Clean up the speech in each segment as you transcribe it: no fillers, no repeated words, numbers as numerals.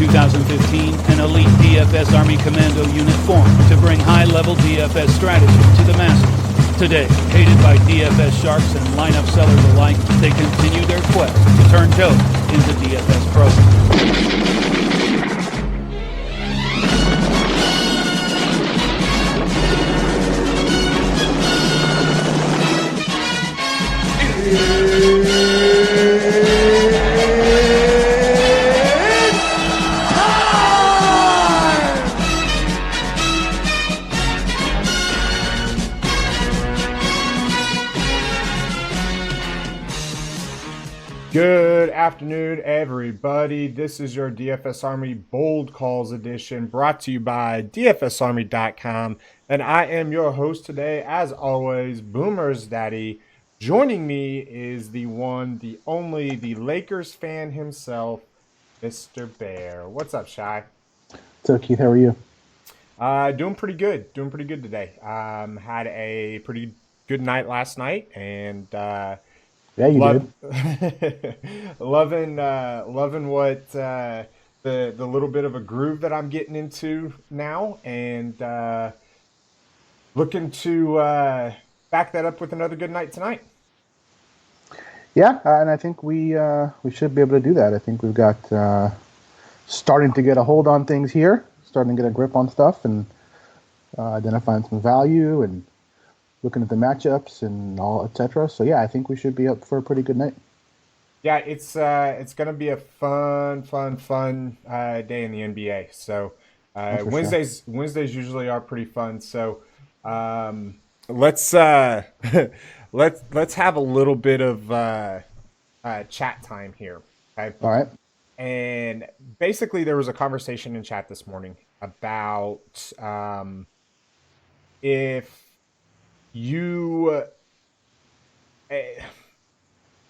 2015, an elite DFS Army Commando unit formed to bring high-level DFS strategy to the masses. Today, hated by DFS sharks and lineup sellers alike, they continue their quest to turn Joe into DFS pros. Good afternoon, everybody. This is your DFS Army Bold Calls edition, brought to you by DFSArmy.com. And I am your host today, as always, BoomersDaddy. Joining me is the one, the only, the Lakers fan himself, Mr. Bear. What's up, Shy? What's up, Keith? How are you? Doing pretty good. Doing pretty good today. Had a pretty good night last night, and yeah, you did. loving what the little bit of a groove that I'm getting into now, and looking to back that up with another good night tonight. Yeah, and I think we should be able to do that. I think we've got starting to get a hold on things here, starting to get a grip on stuff, and identifying some value and looking at the matchups and all, etc. So yeah, I think we should be up for a pretty good night. Yeah, it's gonna be a fun day in the NBA. So Wednesdays usually are pretty fun. So let's let's have a little bit of chat time here. Okay? All right. And basically, there was a conversation in chat this morning about if you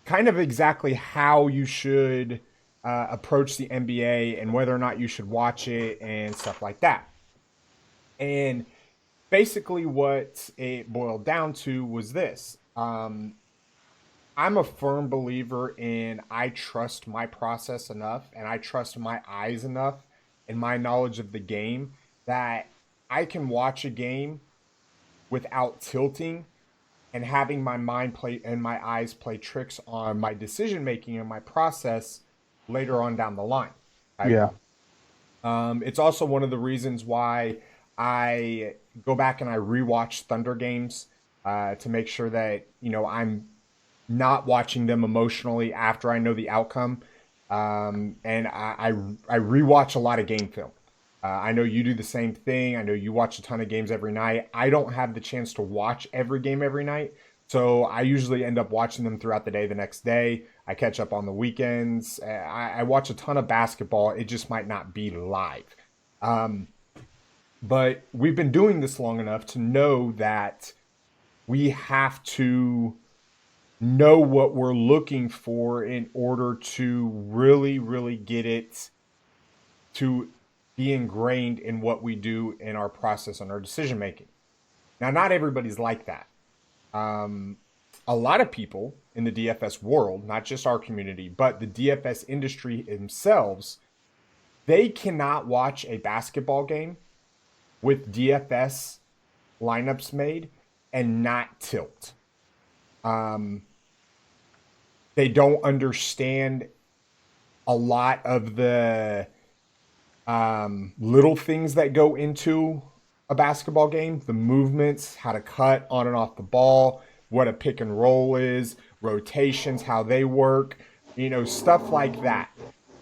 kind of exactly how you should approach the NBA and whether or not you should watch it and stuff like that. And basically what it boiled down to was this. I'm a firm believer in I trust my process enough and I trust my eyes enough and my knowledge of the game that I can watch a game without tilting and having my mind play and my eyes play tricks on my decision making and my process later on down the line. Right? Yeah. It's also one of the reasons why I go back and I rewatch Thunder games to make sure that, you know, I'm not watching them emotionally after I know the outcome. And I rewatch a lot of game film. I know you do the same thing. I know you watch a ton of games every night. I don't have the chance to watch every game every night. So I usually end up watching them throughout the day the next day. I catch up on the weekends. I watch a ton of basketball. It just might not be live. But we've been doing this long enough to know that we have to know what we're looking for in order to really get it to be ingrained in what we do in our process and our decision making. Now, not everybody's like that. A lot of people in the DFS world, not just our community, but the DFS industry themselves, they cannot watch a basketball game with DFS lineups made and not tilt. They don't understand a lot of the little things that go into a basketball game, the movements, how to cut on and off the ball, what a pick and roll is, rotations, how they work, you know, stuff like that.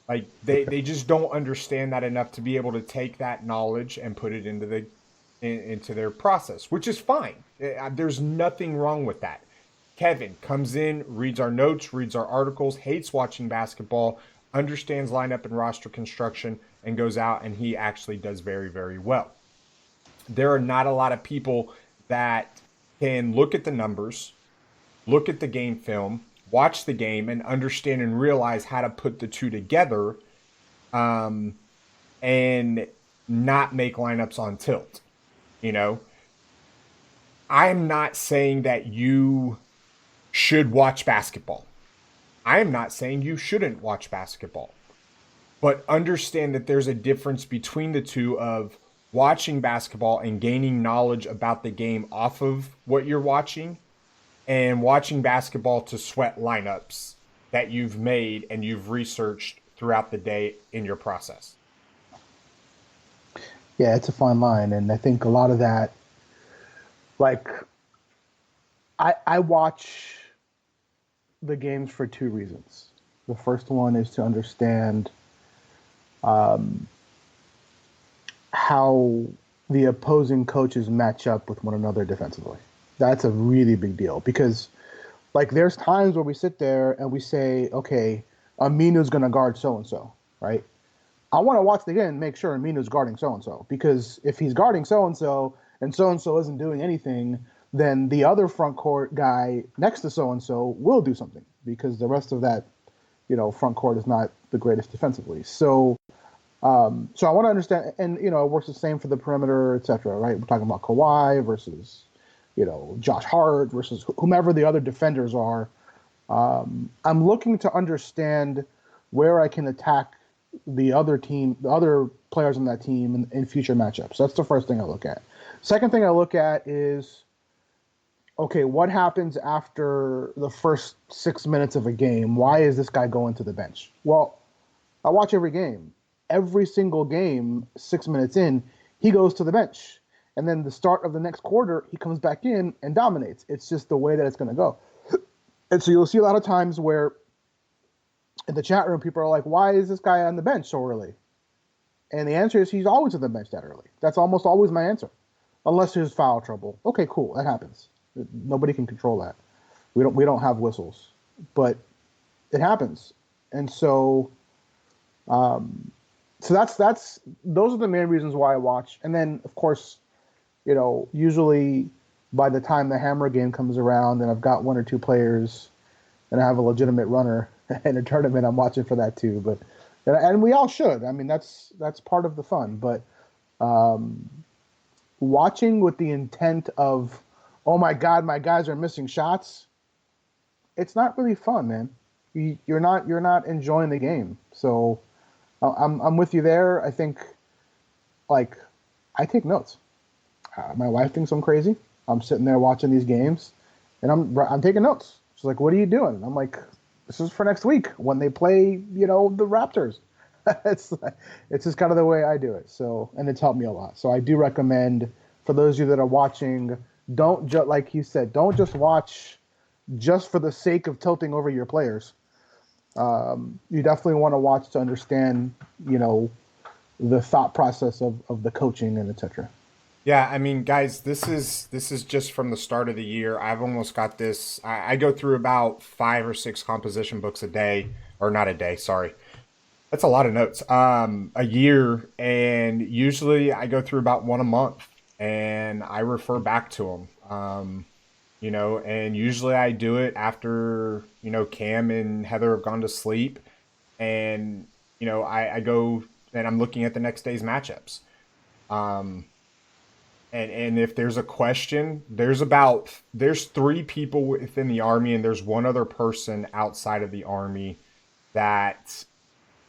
Like they just don't understand that enough to be able to take that knowledge and put it into their process, which is fine. There's nothing wrong with that. Kevin comes in, reads our notes, reads our articles, hates watching basketball, understands lineup and roster construction, and goes out and he actually does very, very well. There are not a lot of people that can look at the numbers, look at the game film, watch the game, and understand and realize how to put the two together and not make lineups on tilt. You know, I'm not saying that you should watch basketball. I am not saying you shouldn't watch basketball. but understand that there's a difference between the two of watching basketball and gaining knowledge about the game off of what you're watching and watching basketball to sweat lineups that you've made and you've researched throughout the day in your process. Yeah, it's a fine line, and I think a lot of that, like, I watch the games for two reasons. The first one is to understand how the opposing coaches match up with one another defensively. That's a really big deal because, like, there's times where we sit there and we say, okay, Aminu's going to guard so and so, right? I want to watch the game and make sure Aminu's guarding so and so because if he's guarding so and so isn't doing anything, then the other front court guy next to so and so will do something because the rest of that, front court is not the greatest defensively. So I want to understand, and it works the same for the perimeter, etc. Right? We're talking about Kawhi versus, Josh Hart versus whomever the other defenders are. I'm looking to understand where I can attack the other team, the other players on that team in future matchups. That's the first thing I look at. Second thing I look at is, okay, what happens after the first 6 minutes of a game? Why is this guy going to the bench? Well, I watch every game. Every single game, 6 minutes in, he goes to the bench. And then the start of the next quarter, he comes back in and dominates. It's just the way that it's going to go. And so you'll see a lot of times where in the chat room, people are like, why is this guy on the bench so early? And the answer is he's always on the bench that early. That's almost always my answer. Unless there's foul trouble. Okay, cool. That happens. Nobody can control that. We don't have whistles. But it happens. And so that's those are the main reasons why I watch. And then of course, usually by the time the hammer game comes around and I've got one or two players and I have a legitimate runner in a tournament, I'm watching for that too. But and we all should. I mean, that's part of the fun. But watching with the intent of, oh my God, my guys are missing shots, it's not really fun, man. You're not enjoying the game. So I'm with you there. I think, like, I take notes. My wife thinks I'm crazy. I'm sitting there watching these games, and I'm taking notes. She's like, "What are you doing?" And I'm like, "This is for next week when they play, the Raptors." it's just kind of the way I do it. So, and it's helped me a lot. So I do recommend for those of you that are watching, don't just like you said, don't just watch just for the sake of tilting over your players. You definitely want to watch to understand, the thought process of the coaching and etc. Yeah, I mean, guys, this is just from the start of the year. I've almost got this. I go through about 5 or 6 composition books a day, or not a day. Sorry, that's a lot of notes. A year, and usually I go through about one a month, and I refer back to them. And usually I do it after Cam and Heather have gone to sleep, and I go and I'm looking at the next day's matchups. And if there's a question, there's 3 people within the Army and there's one other person outside of the Army that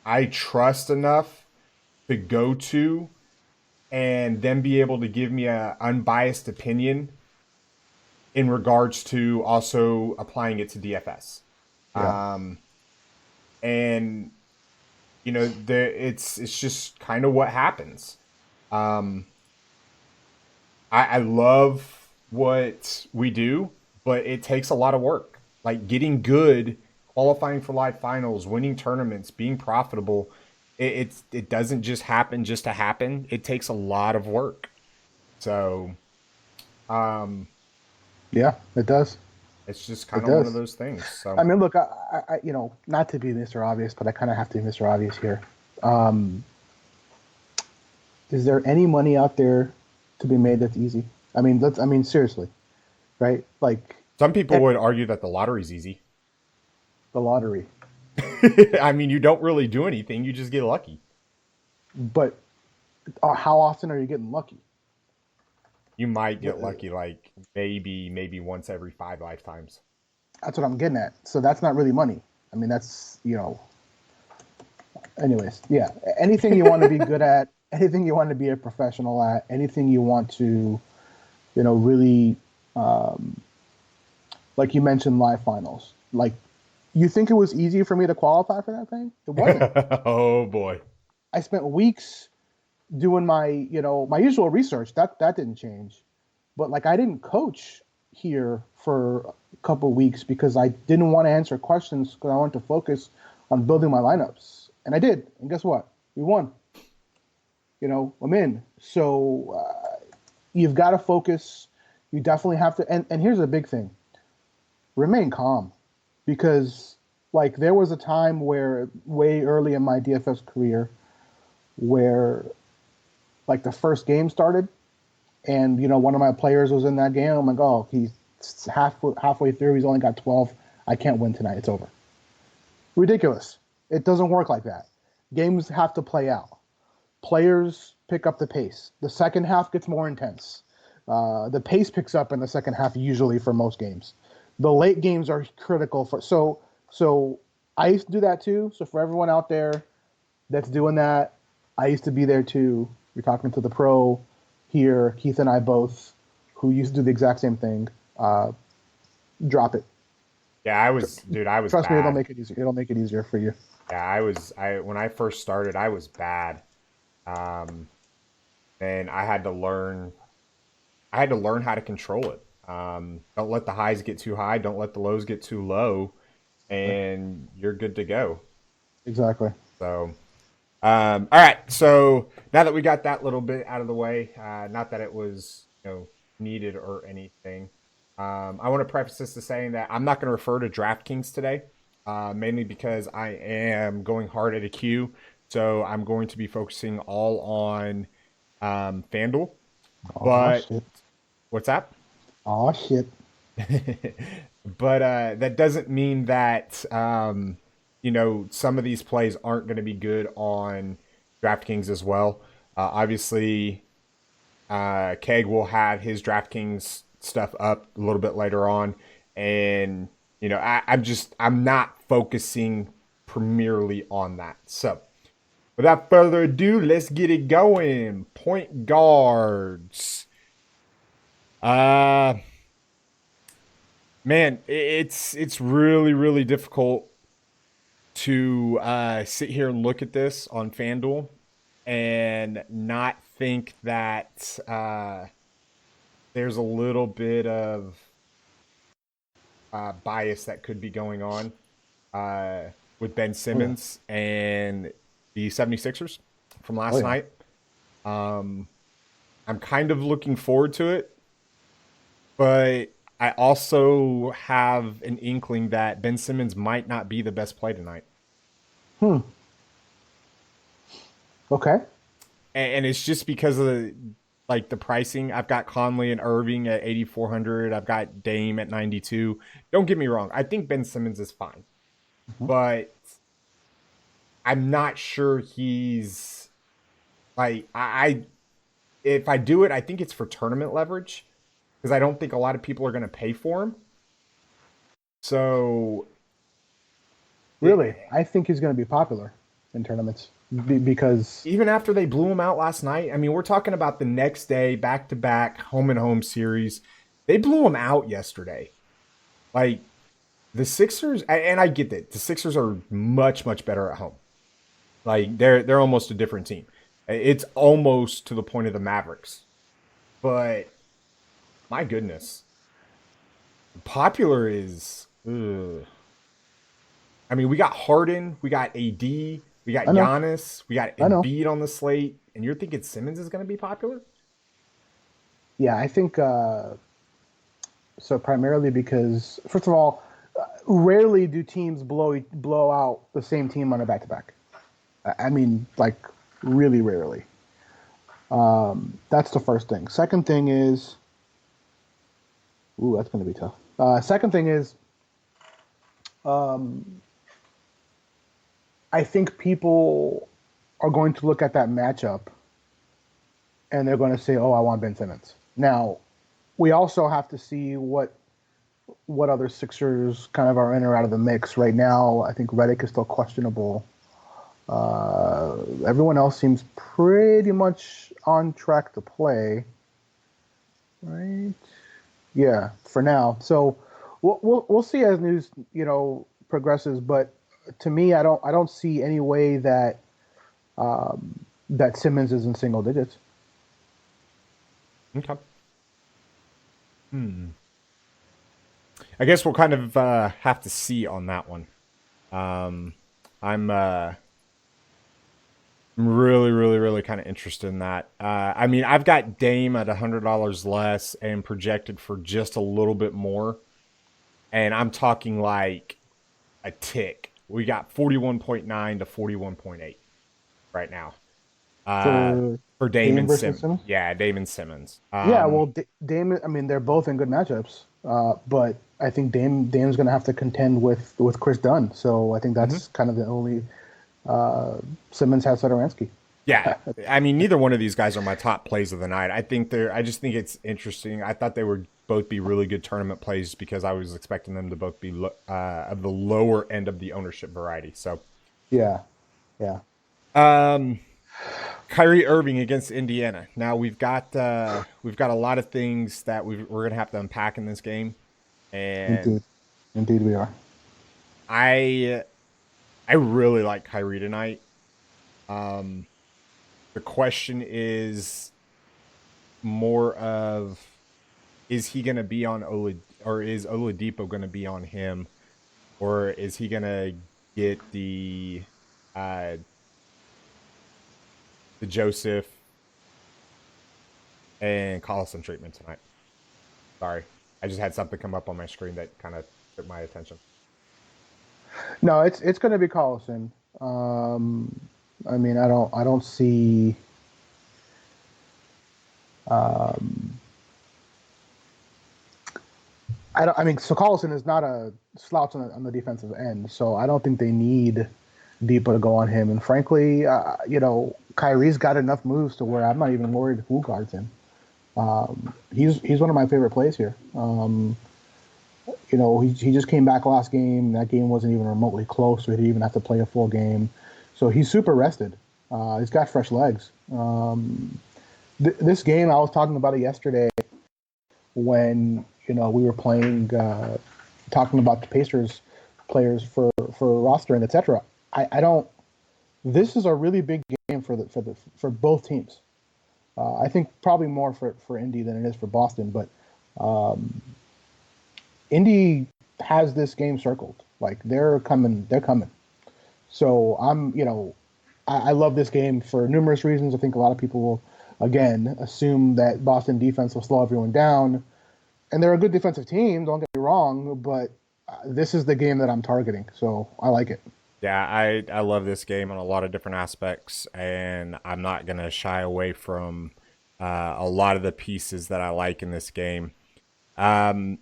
I trust enough to go to and then be able to give me an unbiased opinion in regards to also applying it to DFS. Yeah. And it's just kind of what happens. I love what we do, but it takes a lot of work. Like getting good, qualifying for live finals, winning tournaments, being profitable. It doesn't just happen just to happen. It takes a lot of work. So, yeah, it does. It's just kind of one of those things. So I mean, look, I not to be Mr. Obvious, but I kind of have to be Mr. Obvious here. Is there any money out there to be made that's easy? I mean, seriously, right? Like, some people would argue that the lottery's easy. The lottery. I mean, you don't really do anything; you just get lucky. But how often are you getting lucky? You might get lucky, like maybe once every 5 lifetimes. That's what I'm getting at. So that's not really money. I mean, that's anyways, yeah. Anything you want to be good at, anything you want to be a professional at, anything you want to, really, like you mentioned, live finals. Like, you think it was easy for me to qualify for that thing? It wasn't. Oh boy. I spent weeks doing my usual research. That didn't change, but like I didn't coach here for a couple weeks because I didn't want to answer questions because I wanted to focus on building my lineups, and I did. And guess what? We won. I'm in. So you've got to focus. You definitely have to. And here's a big thing: remain calm, because like there was a time where way early in my DFS career where like the first game started and one of my players was in that game. I'm like, oh, he's halfway through. He's only got 12. I can't win tonight. It's over. Ridiculous. It doesn't work like that. Games have to play out. Players pick up the pace. The second half gets more intense. The pace picks up in the second half usually for most games. The late games are critical for. So I used to do that too. So for everyone out there that's doing that, I used to be there too. You're talking to the pro here, Keith and I both, who used to do the exact same thing. Drop it. Yeah, I was Trust me, it'll bad. make it easier. It'll make it easier for you. Yeah, when I first started, I was bad. And I had to learn how to control it. Don't let the highs get too high, don't let the lows get too low, and you're good to go. Exactly. So, all right. So now that we got that little bit out of the way, not that it was needed or anything, I want to preface this to saying that I'm not going to refer to DraftKings today, mainly because I am going hard at a queue. So I'm going to be focusing all on Fanduel. But shit. what's that? Oh shit. But that doesn't mean that some of these plays aren't going to be good on DraftKings as well. Obviously, Keg will have his DraftKings stuff up a little bit later on, and I'm not focusing primarily on that. So, without further ado, let's get it going. Point guards. Man, it's really, really difficult to sit here and look at this on FanDuel and not think that there's a little bit of bias that could be going on with Ben Simmons and the 76ers from last night. I'm kind of looking forward to it, but I also have an inkling that Ben Simmons might not be the best play tonight. Okay. And it's just because of the pricing. I've got Conley and Irving at 8,400. I've got Dame at 92. Don't get me wrong. I think Ben Simmons is fine. But I'm not sure he's if I do it, I think it's for tournament leverage because I don't think a lot of people are going to pay for him. So really, I think he's going to be popular in tournaments because even after they blew him out last night, I mean, we're talking about the next day, back-to-back home and home series. They blew him out yesterday. Like the Sixers, and I get that the Sixers are much, much better at home. Like they're almost a different team. It's almost to the point of the Mavericks. But my goodness, popular is. Ugh. I mean, we got Harden, we got AD, we got Giannis, we got Embiid on the slate, and you're thinking Simmons is going to be popular? Yeah, I think so. Primarily because, first of all, rarely do teams blow out the same team on a back-to-back. I mean, like really rarely. That's the first thing. Second thing is, that's going to be tough. Second thing is, I think people are going to look at that matchup and they're going to say, "Oh, I want Ben Simmons." Now, we also have to see what other Sixers kind of are in or out of the mix right now. I think Redick is still questionable. Everyone else seems pretty much on track to play, right? Yeah, for now. So we'll see as news progresses. But to me, I don't see any way that that Simmons is in single digits. Okay. I guess we'll kind of have to see on that one. I'm really, really, really kind of interested in that. I mean, I've got Dame at $100 less and projected for just a little bit more. And I'm talking like a tick. We got 41.9 to 41.8 right now. For For Dame Dame and versus Simmons. Simmons. Yeah, Dame and Simmons. Yeah, well, Dame. I mean, they're both in good matchups, but I think Dame's going to have to contend with Chris Dunn. So I think that's kind of the only Simmons has Satoransky. Yeah, I mean, neither one of these guys are my top plays of the night. I just think it's interesting. I thought they would both be really good tournament plays because I was expecting them to both be of the lower end of the ownership variety. So, Yeah, yeah. Kyrie Irving against Indiana. Now we've got a lot of things that we're gonna have to unpack in this game, and Indeed, we are. I really like Kyrie tonight. The question is more of, is he going to be on or is Oladipo going to be on him, or is he going to get the Joseph and Collison treatment tonight? Sorry, I just had something come up on my screen that kind of took my attention. No, it's going to be Collison. I mean, I don't see. I mean, so Collison is not a slouch on the defensive end, so I don't think they need Depot to go on him. And frankly, Kyrie's got enough moves to where I'm not even worried who guards him. He's one of my favorite plays here. He just came back last game. That game wasn't even remotely close, so he didn't even have to play a full game. So he's super rested. He's got fresh legs. This game, I was talking about it yesterday when we were playing, talking about the Pacers players for rostering, etc. I don't. This is a really big game for both teams. I think probably more for Indy than it is for Boston, but Indy has this game circled. Like they're coming. So I love this game for numerous reasons. I think a lot of people will, again, assume that Boston defense will slow everyone down. And they're a good defensive team, don't get me wrong, but this is the game that I'm targeting. So I like it. Yeah, I love this game on a lot of different aspects, and I'm not going to shy away from a lot of the pieces that I like in this game. I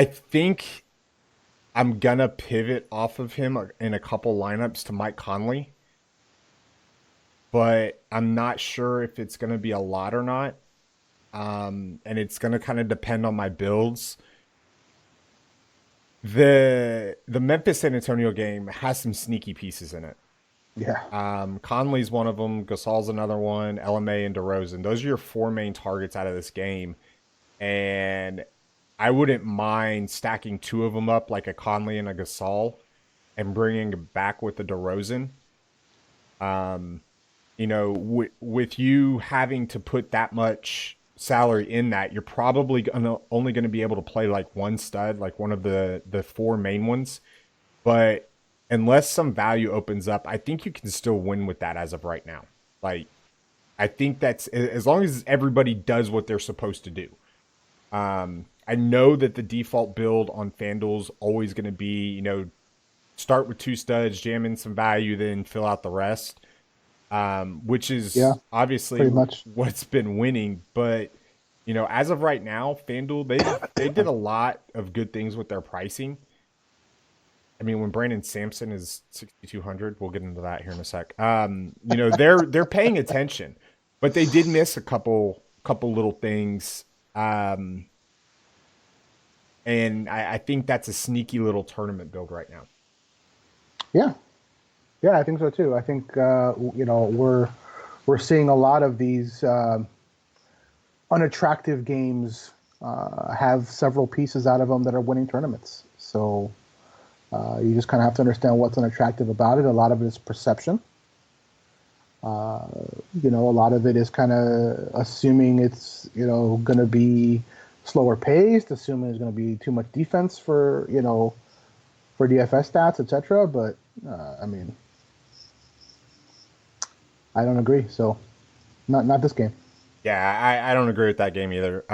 think I'm going to pivot off of him in a couple lineups to Mike Conley, but I'm not sure if it's going to be a lot or not. And it's going to kind of depend on my builds. The Memphis San Antonio game has some sneaky pieces in it. Yeah. Conley's one of them. Gasol's another one. LMA and DeRozan. Those are your four main targets out of this game. And I wouldn't mind stacking two of them up like a Conley and a Gasol and bringing it back with the DeRozan. With you having to put that much salary in that, you're probably only going to be able to play like one stud, like one of the four main ones. But unless some value opens up, I think you can still win with that as of right now. Like, I think that's as long as everybody does what they're supposed to do. I know that the default build on FanDuel's always going to be, start with two studs, jam in some value, then fill out the rest. Which is obviously what's been winning. But, as of right now, FanDuel, they did a lot of good things with their pricing. I mean, when Brandon Sampson is 6,200, we'll get into that here in a sec. They're paying attention, but they did miss a couple little things. And I think that's a sneaky little tournament build right now. Yeah. Yeah, I think so too. I think, we're seeing a lot of these unattractive games have several pieces out of them that are winning tournaments. So you just kind of have to understand what's unattractive about it. A lot of it is perception. A lot of it is kind of assuming it's, going to be slower paced, assuming there's going to be too much defense for DFS stats, etc. But I don't agree. So not this game. Yeah, I don't agree with that game either,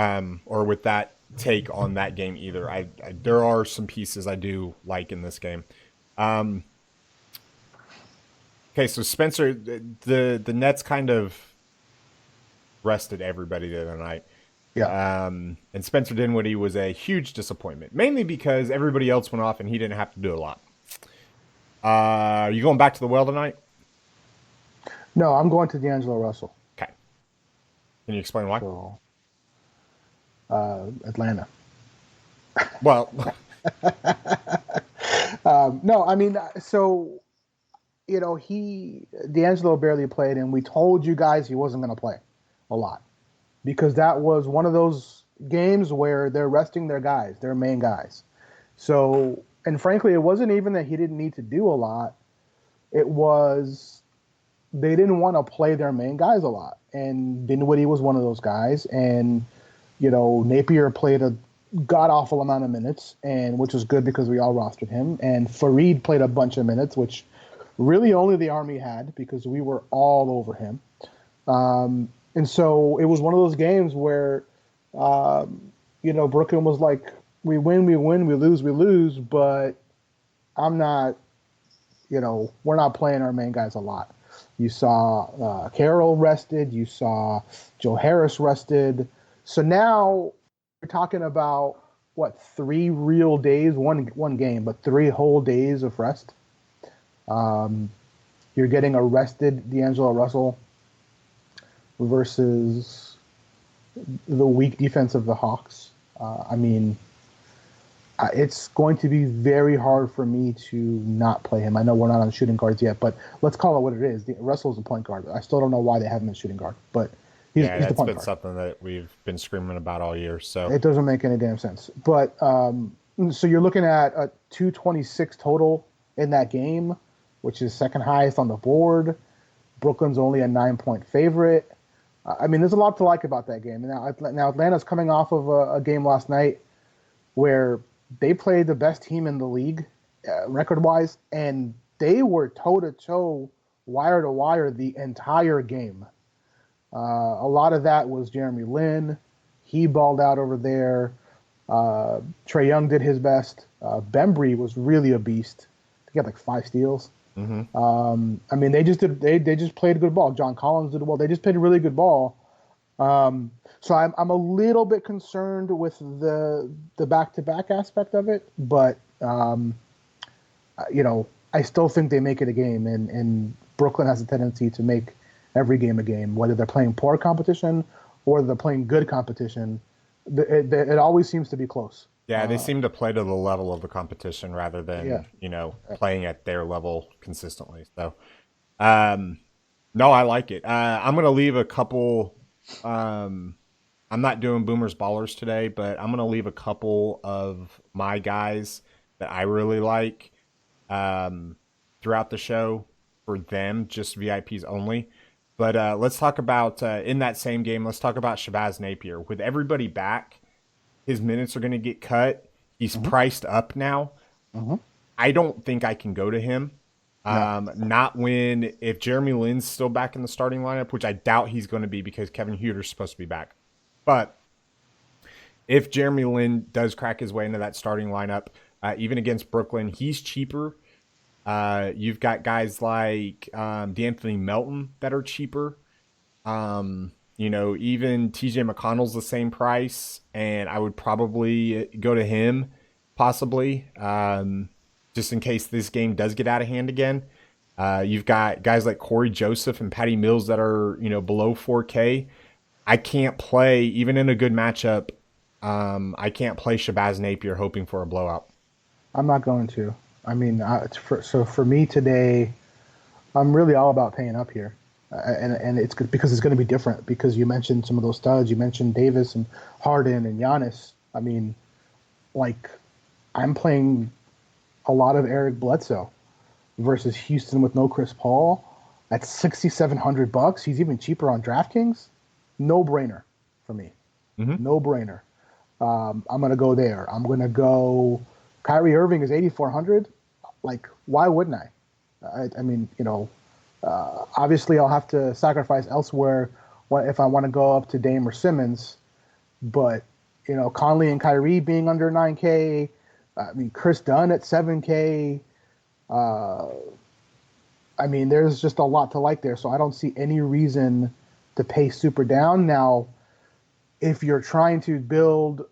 or with that take on that game either. There are some pieces I do like in this game. Okay, so Spencer, the Nets kind of rested everybody the other night. Yeah. And Spencer Dinwiddie was a huge disappointment, mainly because everybody else went off and he didn't have to do a lot. Are you going back to the well tonight? No, I'm going to D'Angelo Russell. Okay. Can you explain why? So, Atlanta. Well, no, I mean, so D'Angelo barely played, and we told you guys he wasn't going to play a lot because that was one of those games where they're resting their guys, their main guys. So, and frankly, it wasn't even that he didn't need to do a lot. It was they didn't want to play their main guys a lot, and Dinwiddie was one of those guys, and Napier played a god awful amount of minutes, and which was good because we all rostered him, and Fareed played a bunch of minutes, which really only the Army had because we were all over him. And so it was one of those games where, Brooklyn was like, we win, we lose, but I'm not, we're not playing our main guys a lot. You saw Carroll rested. You saw Joe Harris rested. So now we're talking about, 3 real days, one game, but 3 whole days of rest. You're getting a rested D'Angelo Russell versus the weak defense of the Hawks. It's going to be very hard for me to not play him. I know we're not on shooting guards yet, but let's call it what it is. Russell's a point guard. I still don't know why they have him as shooting guard, but he's the point guard. That's been something that we've been screaming about all year. So it doesn't make any damn sense. But so you're looking at a 226 total in that game, which is second highest on the board. Brooklyn's only a 9-point favorite. There's a lot to like about that game. Now Atlanta's coming off of a game last night where they played the best team in the league, record-wise, and they were toe-to-toe, wire-to-wire the entire game. A lot of that was Jeremy Lin. He balled out over there. Trae Young did his best. Bembry was really a beast. He got 5 steals. Mm-hmm. They just played good ball. John Collins did well. They just played really good ball. So I'm a little bit concerned with the back-to-back aspect of it, but I still think they make it a game, and Brooklyn has a tendency to make every game a game, whether they're playing poor competition or they're playing good competition. It always seems to be close. Yeah, they seem to play to the level of the competition rather than, playing at their level consistently. So, no, I like it. I'm going to leave a couple. I'm not doing Boomers Ballers today, but I'm going to leave a couple of my guys that I really like throughout the show for them, just VIPs only. But let's talk about, in that same game, let's talk about Shabazz Napier. With everybody back, his minutes are going to get cut. He's priced up now. Mm-hmm. I don't think I can go to him. Not if Jeremy Lin's still back in the starting lineup, which I doubt he's going to be because Kevin Huerter's supposed to be back. But if Jeremy Lin does crack his way into that starting lineup, even against Brooklyn, he's cheaper. You've got guys like D'Anthony Melton that are cheaper. Even TJ McConnell's the same price, and I would probably go to him, possibly, just in case this game does get out of hand again. You've got guys like Corey Joseph and Patty Mills that are, below 4K. I can't play, even in a good matchup, I can't play Shabazz Napier hoping for a blowout. I'm not going to. I mean, so for me today, I'm really all about paying up here, and it's good because it's going to be different. Because you mentioned some of those studs. You mentioned Davis and Harden and Giannis. I mean, like, I'm playing a lot of Eric Bledsoe versus Houston with no Chris Paul at $6,700. He's even cheaper on DraftKings. No brainer for me. No brainer. I'm gonna go there. I'm gonna go. Kyrie Irving is 8,400. Like, why wouldn't I? I mean, obviously I'll have to sacrifice elsewhere if I want to go up to Dame or Simmons. But Conley and Kyrie being under 9K. I mean, Chris Dunn at 7K. I mean, there's just a lot to like there. So I don't see any reason to pay super down. Now, if you're trying to build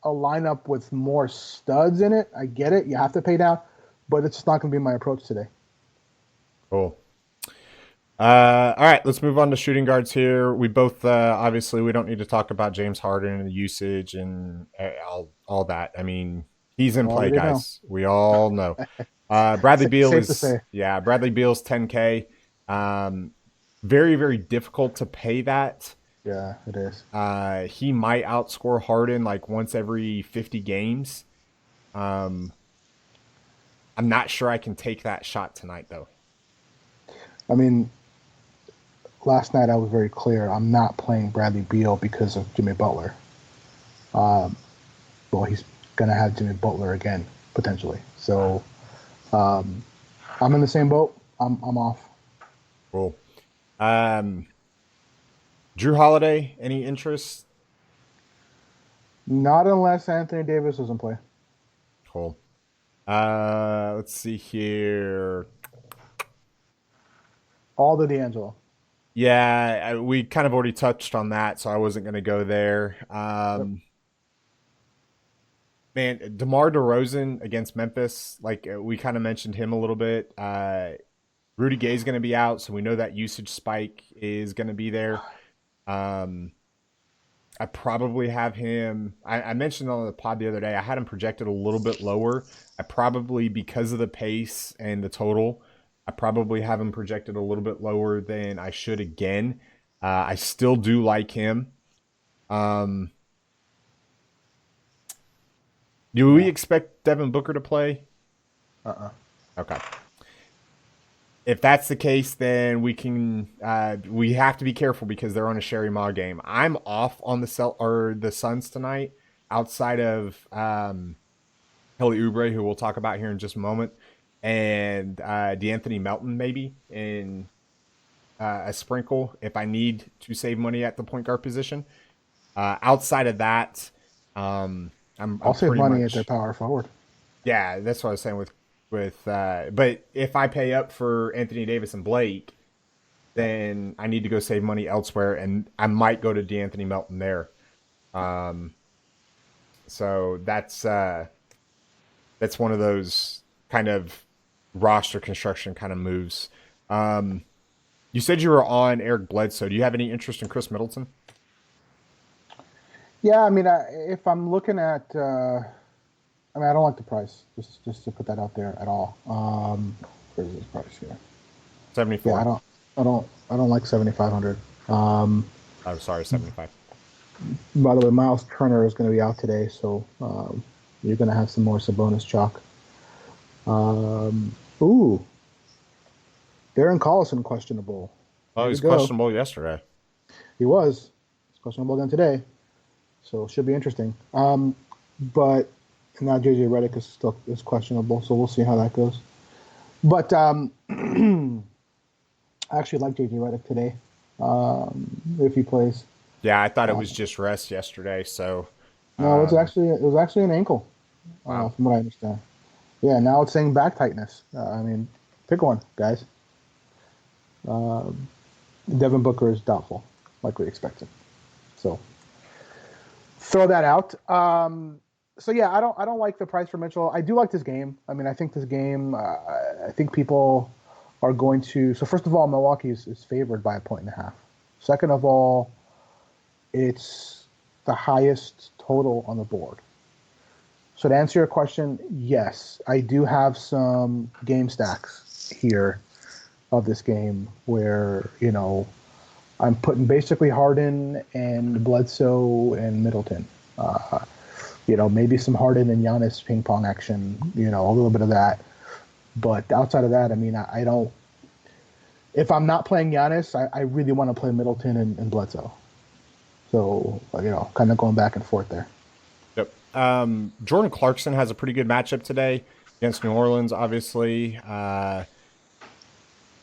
a lineup with more studs in it, I get it. You have to pay down, but it's not going to be my approach today. Cool. All right, let's move on to shooting guards here. We both, obviously, we don't need to talk about James Harden and the usage and all that. I mean, he's in play, guys. We all know. Bradley Beal Bradley Beal's 10K. Very, very difficult to pay that. Yeah, it is. He might outscore Harden like once every 50 games. I'm not sure I can take that shot tonight, though. I mean, last night I was very clear. I'm not playing Bradley Beal because of Jimmy Butler. Well, he's going to have Jimmy Butler again, potentially. So I'm in the same boat. I'm off. Cool. Drew Holiday, any interest? Not unless Anthony Davis doesn't play. Cool. Let's see here. All the D'Angelo. Yeah, we kind of already touched on that, so I wasn't going to go there. Man, DeMar DeRozan against Memphis, like we kind of mentioned him a little bit. Rudy Gay's going to be out, so we know that usage spike is going to be there. I probably have him. I mentioned on the pod the other day, I had him projected a little bit lower. I probably, because of the pace and the total, I probably have him projected a little bit lower than I should again. I still do like him. Do we expect Devin Booker to play? Okay. If that's the case, then we have to be careful because they're on a Sherry Ma game. I'm off on the Suns tonight, outside of Kelly Oubre, who we'll talk about here in just a moment, and DeAnthony Melton maybe in a sprinkle if I need to save money at the point guard position. Outside of that, I'll save money at their power forward. Yeah, that's what I was saying but if I pay up for Anthony Davis and Blake, then I need to go save money elsewhere, and I might go to DeAnthony Melton there. So that's one of those kind of roster construction kind of moves. You said you were on Eric Bledsoe. Do you have any interest in Chris Middleton? Yeah, I mean, if I'm looking at, I don't like the price. Just to put that out there at all. Where's this price here? 74. Yeah, I don't like 7,500. Oh, sorry, 75. By the way, Miles Turner is going to be out today, so you're going to have some more Sabonis chalk. Darren Collison questionable. Oh, he was questionable yesterday. He was. He's questionable again today. So it should be interesting. But now JJ Redick is questionable, so we'll see how that goes. But I actually like JJ Redick today, if he plays. Yeah, I thought it was just rest yesterday. So no, it was actually an ankle, wow. From what I understand. Yeah, now it's saying back tightness. Pick one, guys. Devin Booker is doubtful, like we expected. So throw that out. So yeah, I don't like the price for Mitchell. I do like this game. I mean, I think this game. I think people are going to. So first of all, Milwaukee is favored by 1.5 points. Second of all, it's the highest total on the board. So to answer your question, yes, I do have some game stacks here of this game where, I'm putting basically Harden and Bledsoe and Middleton. Maybe some Harden and Giannis ping pong action, a little bit of that. But outside of that, I don't. If I'm not playing Giannis, I really want to play Middleton and Bledsoe. So, kind of going back and forth there. Yep. Jordan Clarkson has a pretty good matchup today against New Orleans, obviously.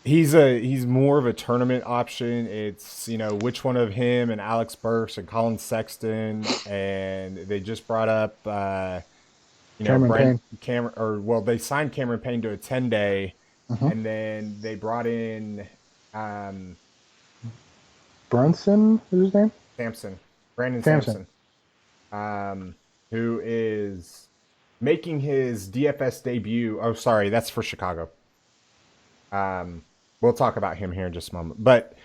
He's more of a tournament option. It's, which one of him and Alex Burks and Colin Sexton, and they just brought up Cameron Payne. They signed Cameron Payne to a 10-day, Mm-hmm. and then they brought in Brunson is his name? Brandon Sampson, who is making his DFS debut. Oh, sorry, that's for Chicago. We'll talk about him here in just a moment. But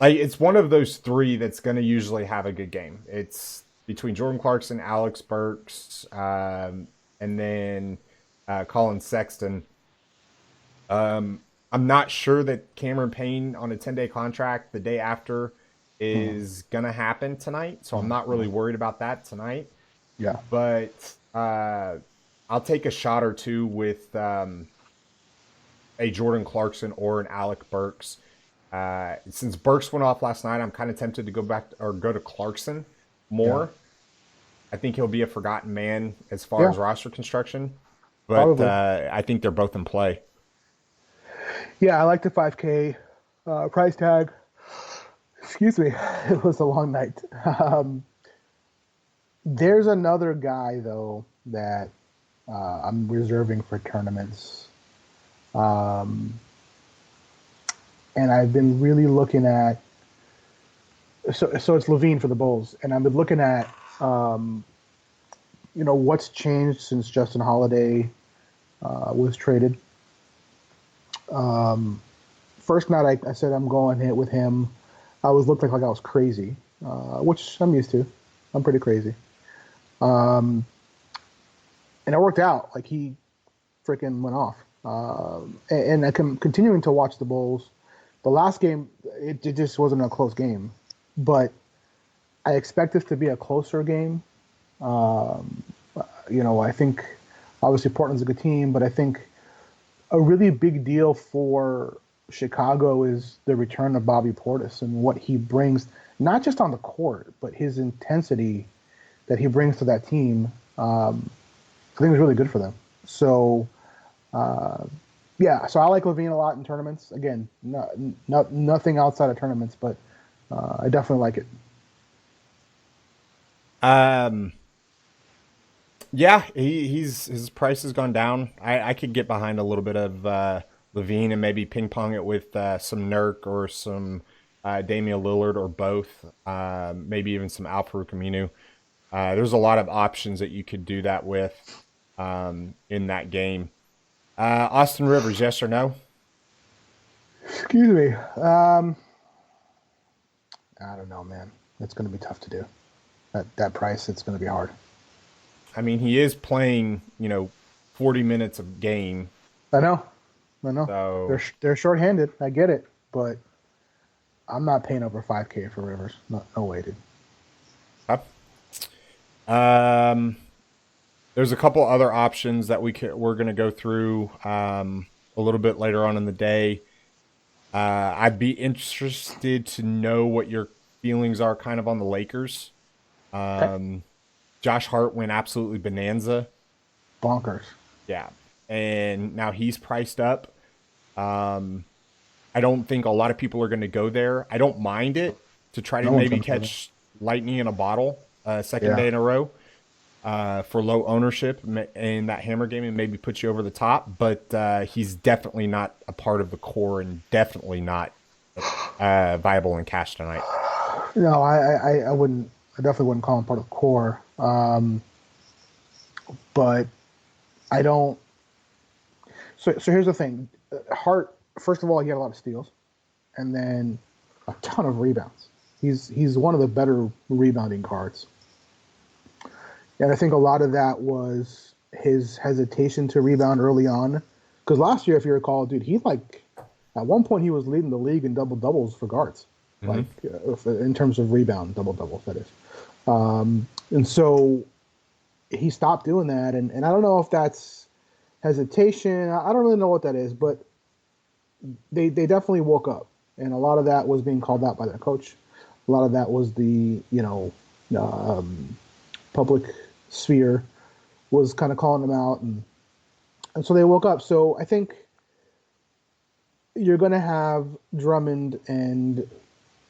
it's one of those three that's going to usually have a good game. It's between Jordan Clarkson, Alex Burks, and then Colin Sexton. I'm not sure that Cameron Payne on a 10-day contract the day after is going to happen tonight. So I'm not really worried about that tonight. Yeah. But I'll take a shot or two with a Jordan Clarkson or an Alec Burks. Since Burks went off last night, I'm kind of tempted to go to Clarkson more. Yeah. I think he'll be a forgotten man as far as roster construction, but I think they're both in play. Yeah, I like the 5K price tag. Excuse me, it was a long night. There's another guy though that I'm reserving for tournaments. And I've been really looking at, so it's Levine for the Bulls, and I've been looking at, what's changed since Justin Holiday was traded. First night I said I'm going hit with him. I was looked like I was crazy, which I'm used to. I'm pretty crazy. And it worked out. Like he freaking went off. And I'm continuing to watch the Bulls. The last game, it just wasn't a close game, but I expect this to be a closer game. I think obviously Portland's a good team, but I think a really big deal for Chicago is the return of Bobby Portis and what he brings, not just on the court, but his intensity that he brings to that team. I think it's really good for them. So, so I like Levine a lot in tournaments. Again, nothing outside of tournaments, but I definitely like it. His price has gone down. I could get behind a little bit of Levine and maybe ping pong it with some Nurk or some Damian Lillard or both. Maybe even some Al-Farouq Aminu. There's a lot of options that you could do that with in that game. Austin Rivers, yes or no? Excuse me. I don't know, man. It's going to be tough to do. That price, it's going to be hard. I mean, he is playing, 40 minutes of game. I know. So, they're shorthanded. I get it, but I'm not paying over 5K for Rivers. No way, dude. There's a couple other options that we're going to go through a little bit later on in the day. I'd be interested to know what your feelings are kind of on the Lakers. Okay. Josh Hart went absolutely bonanza. Bonkers. Yeah. And now he's priced up. I don't think a lot of people are going to go there. I don't mind it to try to maybe catch lightning in a bottle second day in a row for low ownership in that hammer game and maybe put you over the top. But he's definitely not a part of the core and definitely not viable in cash tonight. No, I wouldn't. I definitely wouldn't call him part of the core. But I don't. So here's the thing. Hart, first of all, he had a lot of steals, and then a ton of rebounds. He's one of the better rebounding guards And I think a lot of that was his hesitation to rebound early on. Because last year, if you recall, dude, at one point he was leading the league in double doubles for guards, in terms of rebound double doubles, that is. And so he stopped doing that, and I don't know if that's hesitation. I don't really know what that is, but they definitely woke up, and a lot of that was being called out by their coach. A lot of that was the public sphere was kind of calling them out, and so they woke up. So I think you're going to have Drummond and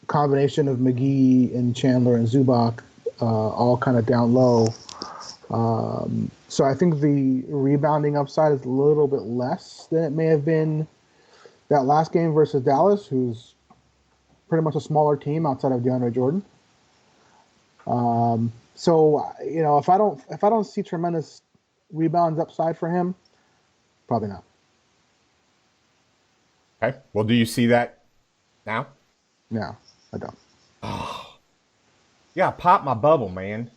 combination of McGee and Chandler and Zubac all kind of down low. So I think the rebounding upside is a little bit less than it may have been that last game versus Dallas, who's pretty much a smaller team outside of DeAndre Jordan. So if I don't see tremendous rebounds upside for him, probably not. Okay. Well, do you see that now? No, I don't. Yeah, pop my bubble, man.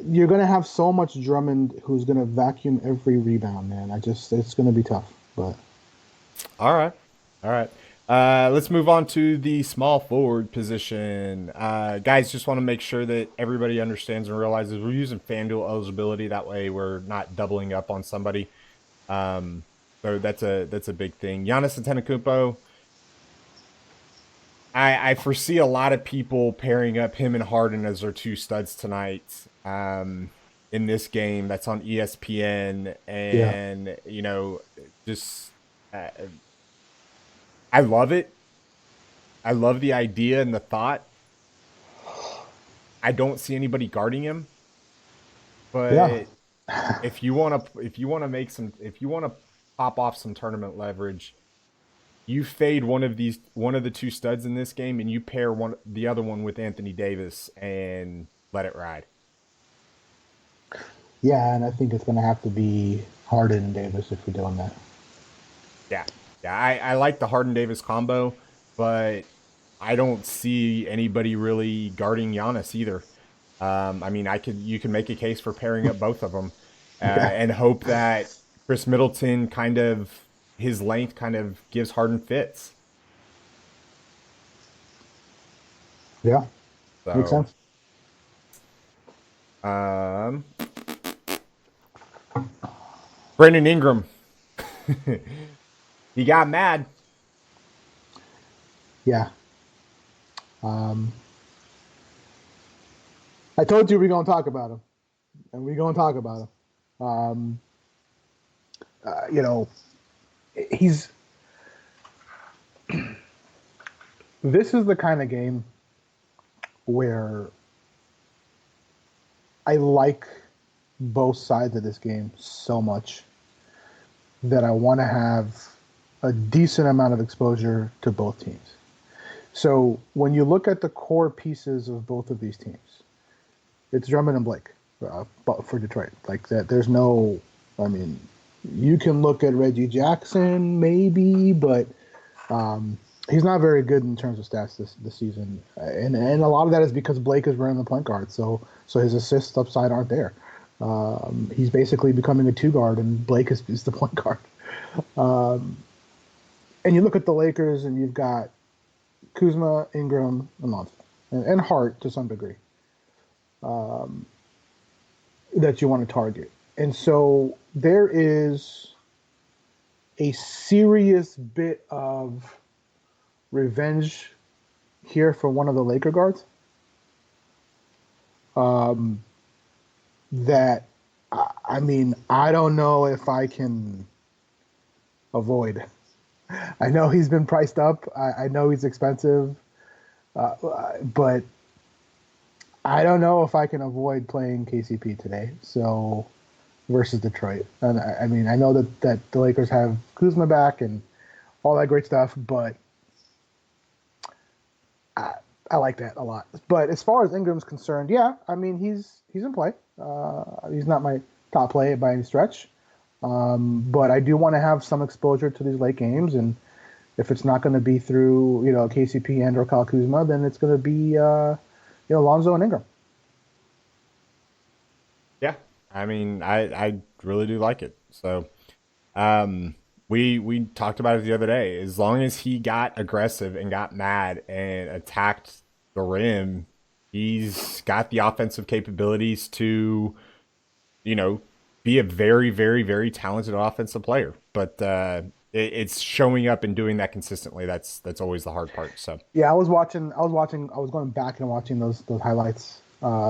You're going to have so much Drummond who's going to vacuum every rebound, man. It's going to be tough, but. All right. Let's move on to the small forward position. Guys, just want to make sure that everybody understands and realizes we're using Fanduel eligibility. That way we're not doubling up on somebody. So that's a big thing. Giannis Antetokounmpo, I foresee a lot of people pairing up him and Harden as their two studs tonight in this game. That's on ESPN. And, I love it. I love the idea and the thought. I don't see anybody guarding him. But if you want to pop off some tournament leverage, you fade one of the two studs in this game, and you pair the other one with Anthony Davis and let it ride. Yeah, and I think it's going to have to be Harden and Davis if we're doing that. Yeah. I like the Harden Davis combo, but I don't see anybody really guarding Giannis either. You can make a case for pairing up both of them, and hope that Chris Middleton his length kind of gives Harden fits. Yeah, so, makes sense. Brandon Ingram. He got mad. Yeah. I told you we're going to talk about him. And we're going to talk about him. He's... This is the kind of game where I like both sides of this game so much that I want to have a decent amount of exposure to both teams. So when you look at the core pieces of both of these teams, it's Drummond and Blake for Detroit. Like that, there's no. I mean, you can look at Reggie Jackson maybe, but he's not very good in terms of stats this season, and a lot of that is because Blake is running the point guard, so his assists upside aren't there. He's basically becoming a two guard, and Blake is the point guard. And you look at the Lakers, and you've got Kuzma, Ingram, and Lonzo, and Hart to some degree, that you want to target. And so there is a serious bit of revenge here for one of the Laker guards. That, I don't know if I can avoid. I know he's been priced up. I know he's expensive, but I don't know if I can avoid playing KCP today. So versus Detroit, and I know that the Lakers have Kuzma back and all that great stuff, but I like that a lot. But as far as Ingram's concerned, yeah, he's in play. He's not my top play by any stretch. But I do want to have some exposure to these late games, and if it's not going to be through KCP and or Kyle Kuzma, then it's going to be Lonzo and Ingram. Yeah, I mean, I really do like it. So, we talked about it the other day. As long as he got aggressive and got mad and attacked the rim, he's got the offensive capabilities to, you know, be a very, very, very talented offensive player. But it's showing up and doing that consistently. That's always the hard part. So, Yeah, I was going back and watching those highlights.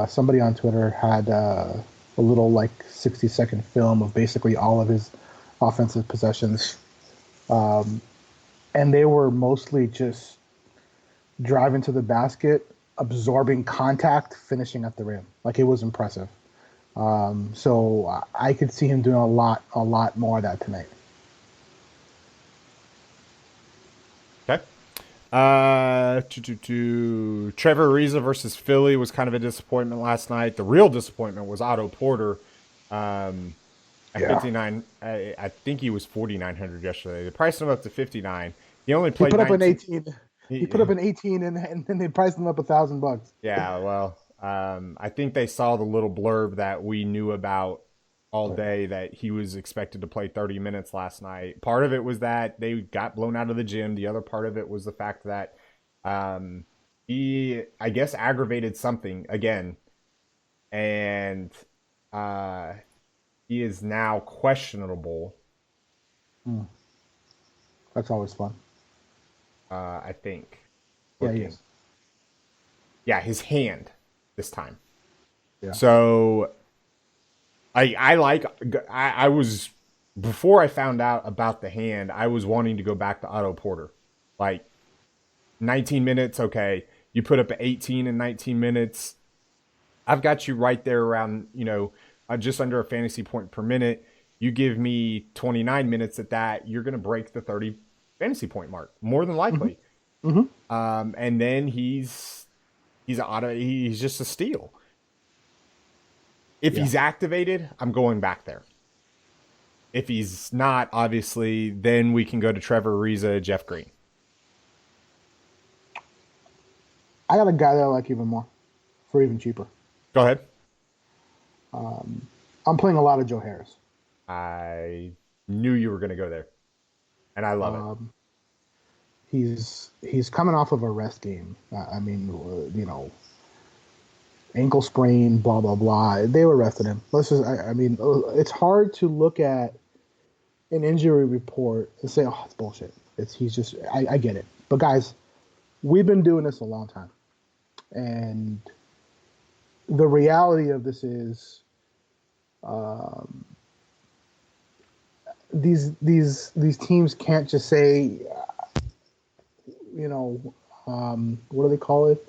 Somebody on Twitter had a little like 60-second film of basically all of his offensive possessions, and they were mostly just driving to the basket, absorbing contact, finishing at the rim. Like it was impressive. So I could see him doing a lot more of that tonight. okay. Trevor Ariza versus Philly was kind of a disappointment last night. The real disappointment was Otto Porter. At Yeah, 59, I think he was 4,900 yesterday. They priced him up to 59. He only he played put up an 19. 18. He He, put up an 18, and then they priced him up $1,000. yeah, well, I think they saw the little blurb that we knew about all day that he was expected to play 30 minutes last night. Part of it was that they got blown out of the gym. The other part of it was the fact that he, I guess, aggravated something again, and uh, he is now questionable. That's always fun. I think Yeah, he looking, is. yeah, his hand this time. Yeah. So I like I was before I found out about the hand, I was wanting to go back to Otto Porter. Like 19 minutes, okay. You put up 18 in 19 minutes. I've got you right there around, just under a fantasy point per minute. You give me 29 minutes at that, you're going to break the 30 fantasy point mark, more than Hmm. likely. Hmm. And then he's just a steal. If Yeah. he's activated, I'm going back there. If he's not, obviously, then we can go to Trevor Ariza, Jeff Green. I got a guy that I like even more for even cheaper. Go ahead. I'm playing a lot of Joe Harris. I knew you were going to go there, and I love it. He's coming off of a rest game. I mean, ankle sprain, blah blah blah. They were resting him. I mean, it's hard to look at an injury report and say, "Oh, it's bullshit." He's just. I get it, but guys, we've been doing this a long time, and the reality of this is, these teams can't just say, what do they call it?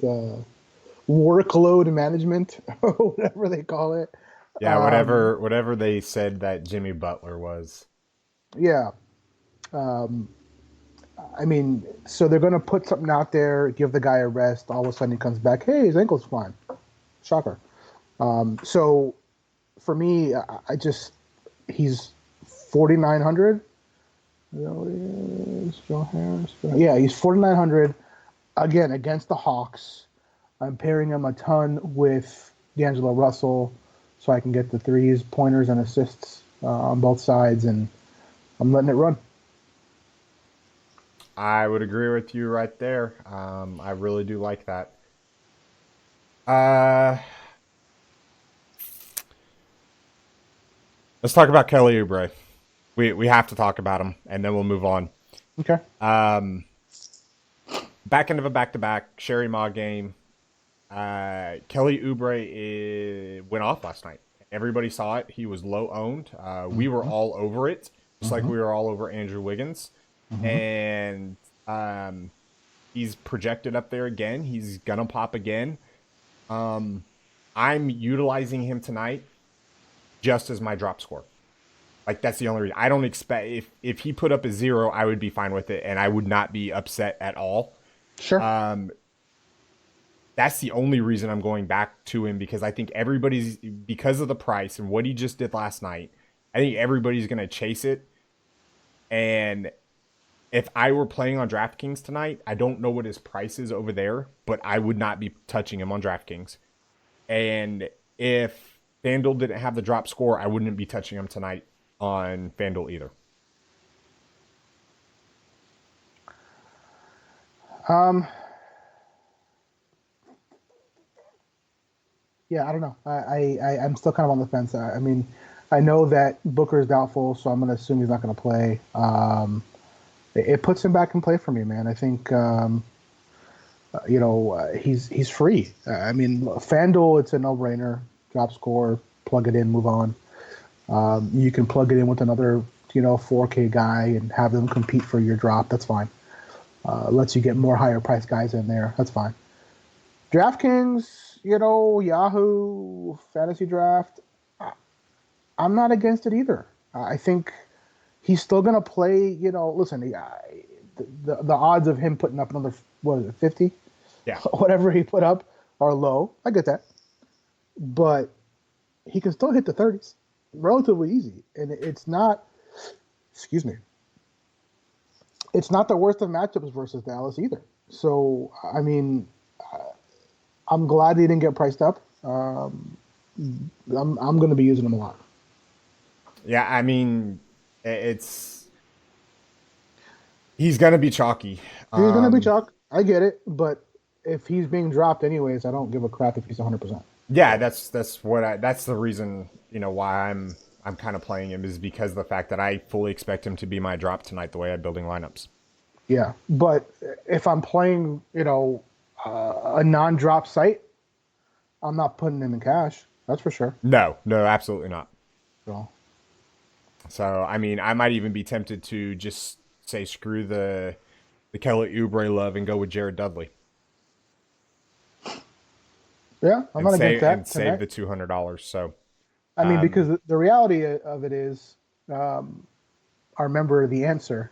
Workload management or whatever they call it. Yeah, whatever they said that Jimmy Butler was. Yeah. Um, I mean, so they're going to put something out there, give the guy a rest. All of a sudden he comes back. Hey, his ankle's fine. Shocker. So for me, he's 4,900. Joe Harris. Yeah, he's 4,900 again against the Hawks. I'm pairing him a ton with D'Angelo Russell so I can get the threes, pointers, and assists on both sides, and I'm letting it run. I would agree with you right there. I really do like that. Uh, let's talk about Kelly Oubre. We have to talk about him, and then we'll move on. Okay. Back end of a back-to-back Sherry Ma game. Kelly Oubre went off last night. Everybody saw it. He was low owned. We were all over it, just like Mm-hmm. we were all over Andrew Wiggins. Mm-hmm. And he's projected up there again. He's gonna pop again. I'm utilizing him tonight just as my drop score. Like that's the only reason. I don't expect if he put up a 0, I would be fine with it, and I would not be upset at all. Sure. That's the only reason I'm going back to him because I think everybody's because of the price and what he just did last night. I think everybody's gonna chase it. And if I were playing on DraftKings tonight, I don't know what his price is over there, but I would not be touching him on DraftKings. And if FanDuel didn't have the drop score, I wouldn't be touching him tonight on FanDuel either. Yeah, I don't know. I'm still kind of on the fence. I mean, I know that Booker is doubtful, so I'm going to assume he's not going to play. It puts him back in play for me, man. I think he's free. I mean, FanDuel, it's a no-brainer. Drop score, plug it in, move on. You can plug it in with another 4K guy and have them compete for your drop. That's fine. Lets you get more higher price guys in there. That's fine. DraftKings, Yahoo, Fantasy Draft, I'm not against it either. I think he's still going to play, listen, the odds of him putting up another, 50? Yeah. Whatever he put up are low. I get that. But he can still hit the 30s. Relatively easy. And it's not, it's not the worst of matchups versus Dallas either. So, I mean, I'm glad he didn't get priced up. I'm going to be using him a lot. Yeah, I mean, he's going to be chalky. He's going to be chalk. I get it, but if he's being dropped anyways, I don't give a crap if he's 100%. Yeah, that's the reason why I'm kind of playing him, is because of the fact that I fully expect him to be my drop tonight the way I'm building lineups. Yeah, but if I'm playing a non-drop site, I'm not putting him in cash. That's for sure. No, absolutely not. So I mean, I might even be tempted to just say screw the Kelly Oubre love and go with Jared Dudley. Yeah, I'm not against that. And save the $200. So, I mean, because the reality of it is, our member of The Answer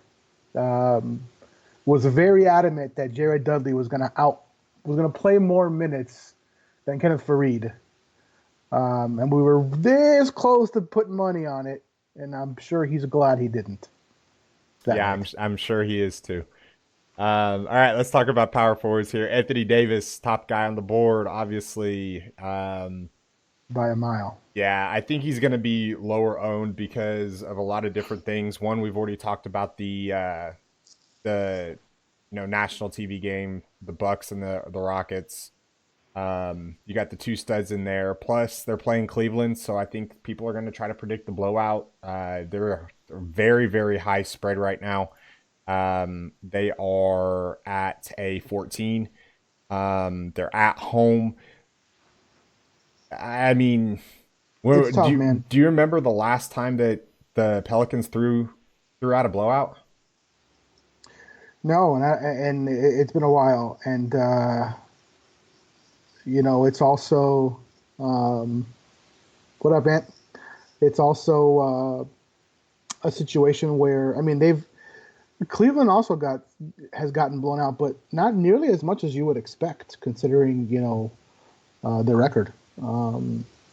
was very adamant that Jared Dudley was going to play more minutes than Kenneth Faried. And we were this close to putting money on it, and I'm sure he's glad he didn't. I'm sure he is too. All right, let's talk about power forwards here. Anthony Davis, top guy on the board, obviously. By a mile. Yeah, I think he's going to be lower owned because of a lot of different things. One, we've already talked about the national TV game, the Bucks and the Rockets. You got the two studs in there. Plus, they're playing Cleveland, so I think people are going to try to predict the blowout. They're very, very high spread right now. They are at a 14. They're at home. I mean, It's tough, man. Do you remember the last time that the Pelicans threw out a blowout? No, and it's been a while, and it's also what up, Ant? It's also a situation where, I mean, Cleveland also has gotten blown out, but not nearly as much as you would expect, considering the record.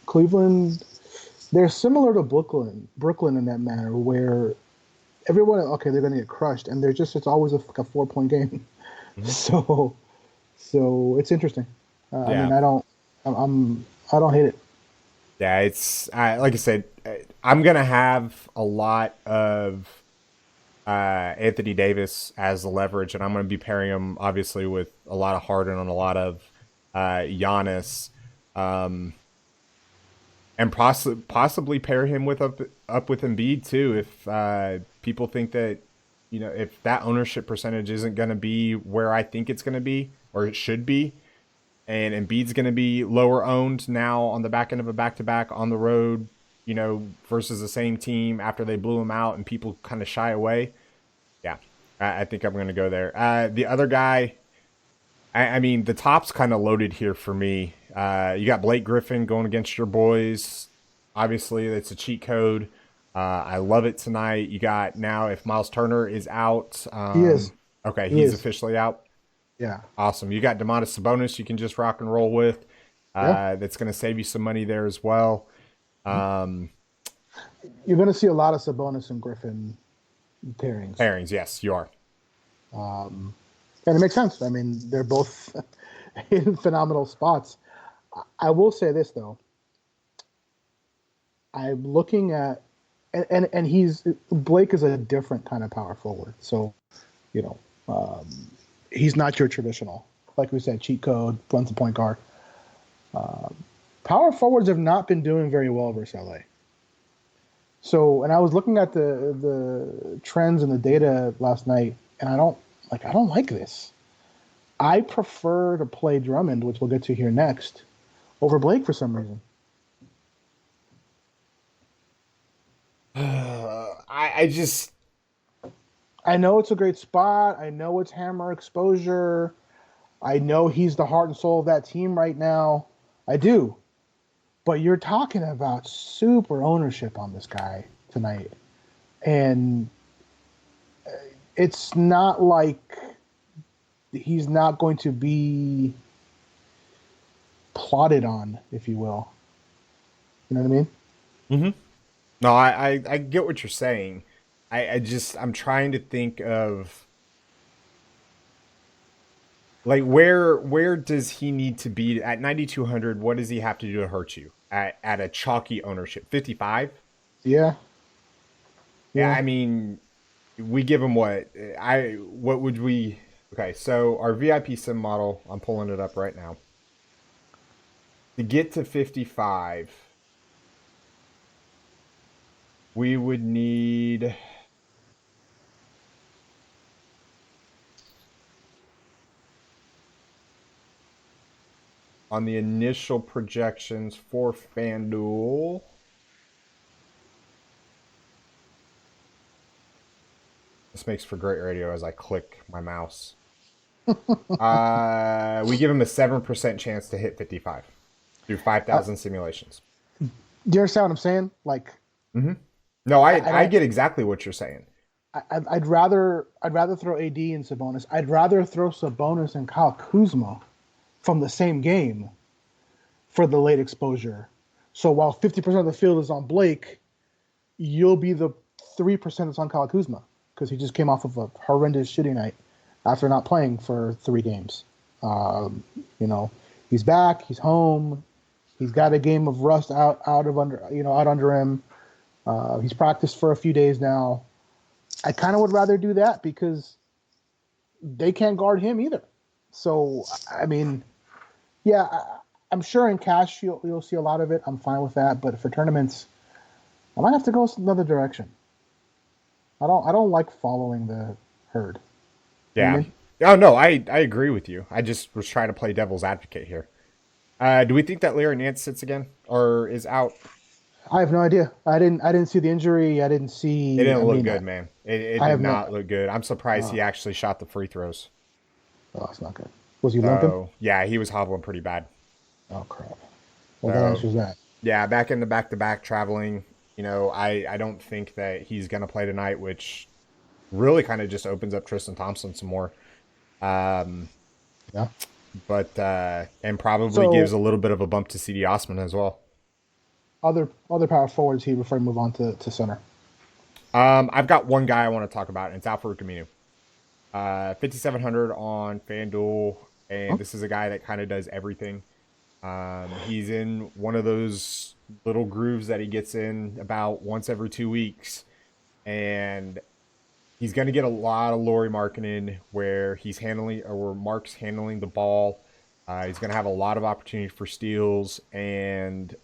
Cleveland, they're similar to Brooklyn in that manner, where everyone, okay, they're going to get crushed, and it's always a 4-point game. Mm-hmm. So it's interesting. I mean, I don't hate it. Yeah, it's like I said, I'm gonna have a lot of Anthony Davis as the leverage, and I'm gonna be pairing him obviously with a lot of Harden and a lot of Giannis, and possibly pair him with up with Embiid too. If people think that if that ownership percentage isn't gonna be where I think it's gonna be or it should be. And Embiid's going to be lower owned now on the back end of a back-to-back on the road, versus the same team after they blew him out and people kind of shy away. Yeah, I think I'm going to go there. The other guy, I mean, the top's kind of loaded here for me. You got Blake Griffin going against your boys. Obviously, it's a cheat code. I love it tonight. You got now, if Miles Turner is out. He is. Okay, he's officially out. Yeah. Awesome. You got Domantas Sabonis you can just rock and roll with. That's going to save you some money there as well. You're going to see a lot of Sabonis and Griffin pairings. Pairings, yes, you are. And it makes sense. I mean, they're both in phenomenal spots. I will say this, though. I'm looking at, and Blake is a different kind of power forward. So, you know, um, he's not your traditional, like we said, cheat code, runs the point guard. Power forwards have not been doing very well versus LA. So, and I was looking at the trends and the data last night, and I don't like this. I prefer to play Drummond, which we'll get to here next, over Blake for some reason. I just I know it's a great spot. I know it's hammer exposure. I know he's the heart and soul of that team right now. I do. But you're talking about super ownership on this guy tonight. And it's not like he's not going to be plotted on, if you will. You know what I mean? Mm-hmm. No, I get what you're saying. I'm trying to think of like where does he need to be at 9,200? What does he have to do to hurt you at a chalky ownership? 55? Yeah. Yeah, Yeah. I mean, we give him what would we? Okay, so our VIP sim model, I'm pulling it up right now. To get to 55, we would need on the initial projections for FanDuel. This makes for great radio as I click my mouse. We give him a 7% chance to hit 55 through Uh, 5,000 simulations. do you understand what I'm saying? Like, Mm-hmm. No, I, I I don't. get exactly what you're saying. I'd rather throw AD and Sabonis. I'd rather throw Sabonis and Kyle Kuzma from the same game for the late exposure. So while 50% of the field is on Blake, you'll be the 3% that's on Kyle Kuzma because he just came off of a horrendous shooting night after not playing for 3 games. Um, you know, he's back. He's home. He's got a game of rust out under him. He's practiced for a few days now. I kind of would rather do that because they can't guard him either. So I mean, yeah, I'm sure in cash you'll see a lot of it. I'm fine with that, but for tournaments, I might have to go another direction. I don't like following the herd. You know what I Yeah. mean? Oh no, I agree with you. I just was trying to play devil's advocate here. Do we think that Larry Nance sits again or is out? I have no idea. I didn't see the injury. I didn't It see. didn't I look mean, good, man. It I did have no. not look good. I'm surprised he Oh, actually shot the free throws. oh, it's not good. Was he limping? So yeah, he was hobbling pretty bad. Oh crap. Well, that So answers that. yeah, back in the back to back traveling. I don't think that he's gonna play tonight, which really kind of just opens up Tristan Thompson some more. Um, Yeah. but and probably gives So a little bit of a bump to CD Osman as well. other power forwards here before I move on to center. I've got one guy I want to talk about, and it's Alfred Camino. 5,700 on FanDuel, Huh? and this is a guy that kind of does everything. He's in one of those little grooves that he gets in about once every 2 weeks, and he's going to get a lot of Laurie Markkinen where he's handling or Mark's handling the ball. He's going to have a lot of opportunity for steals, and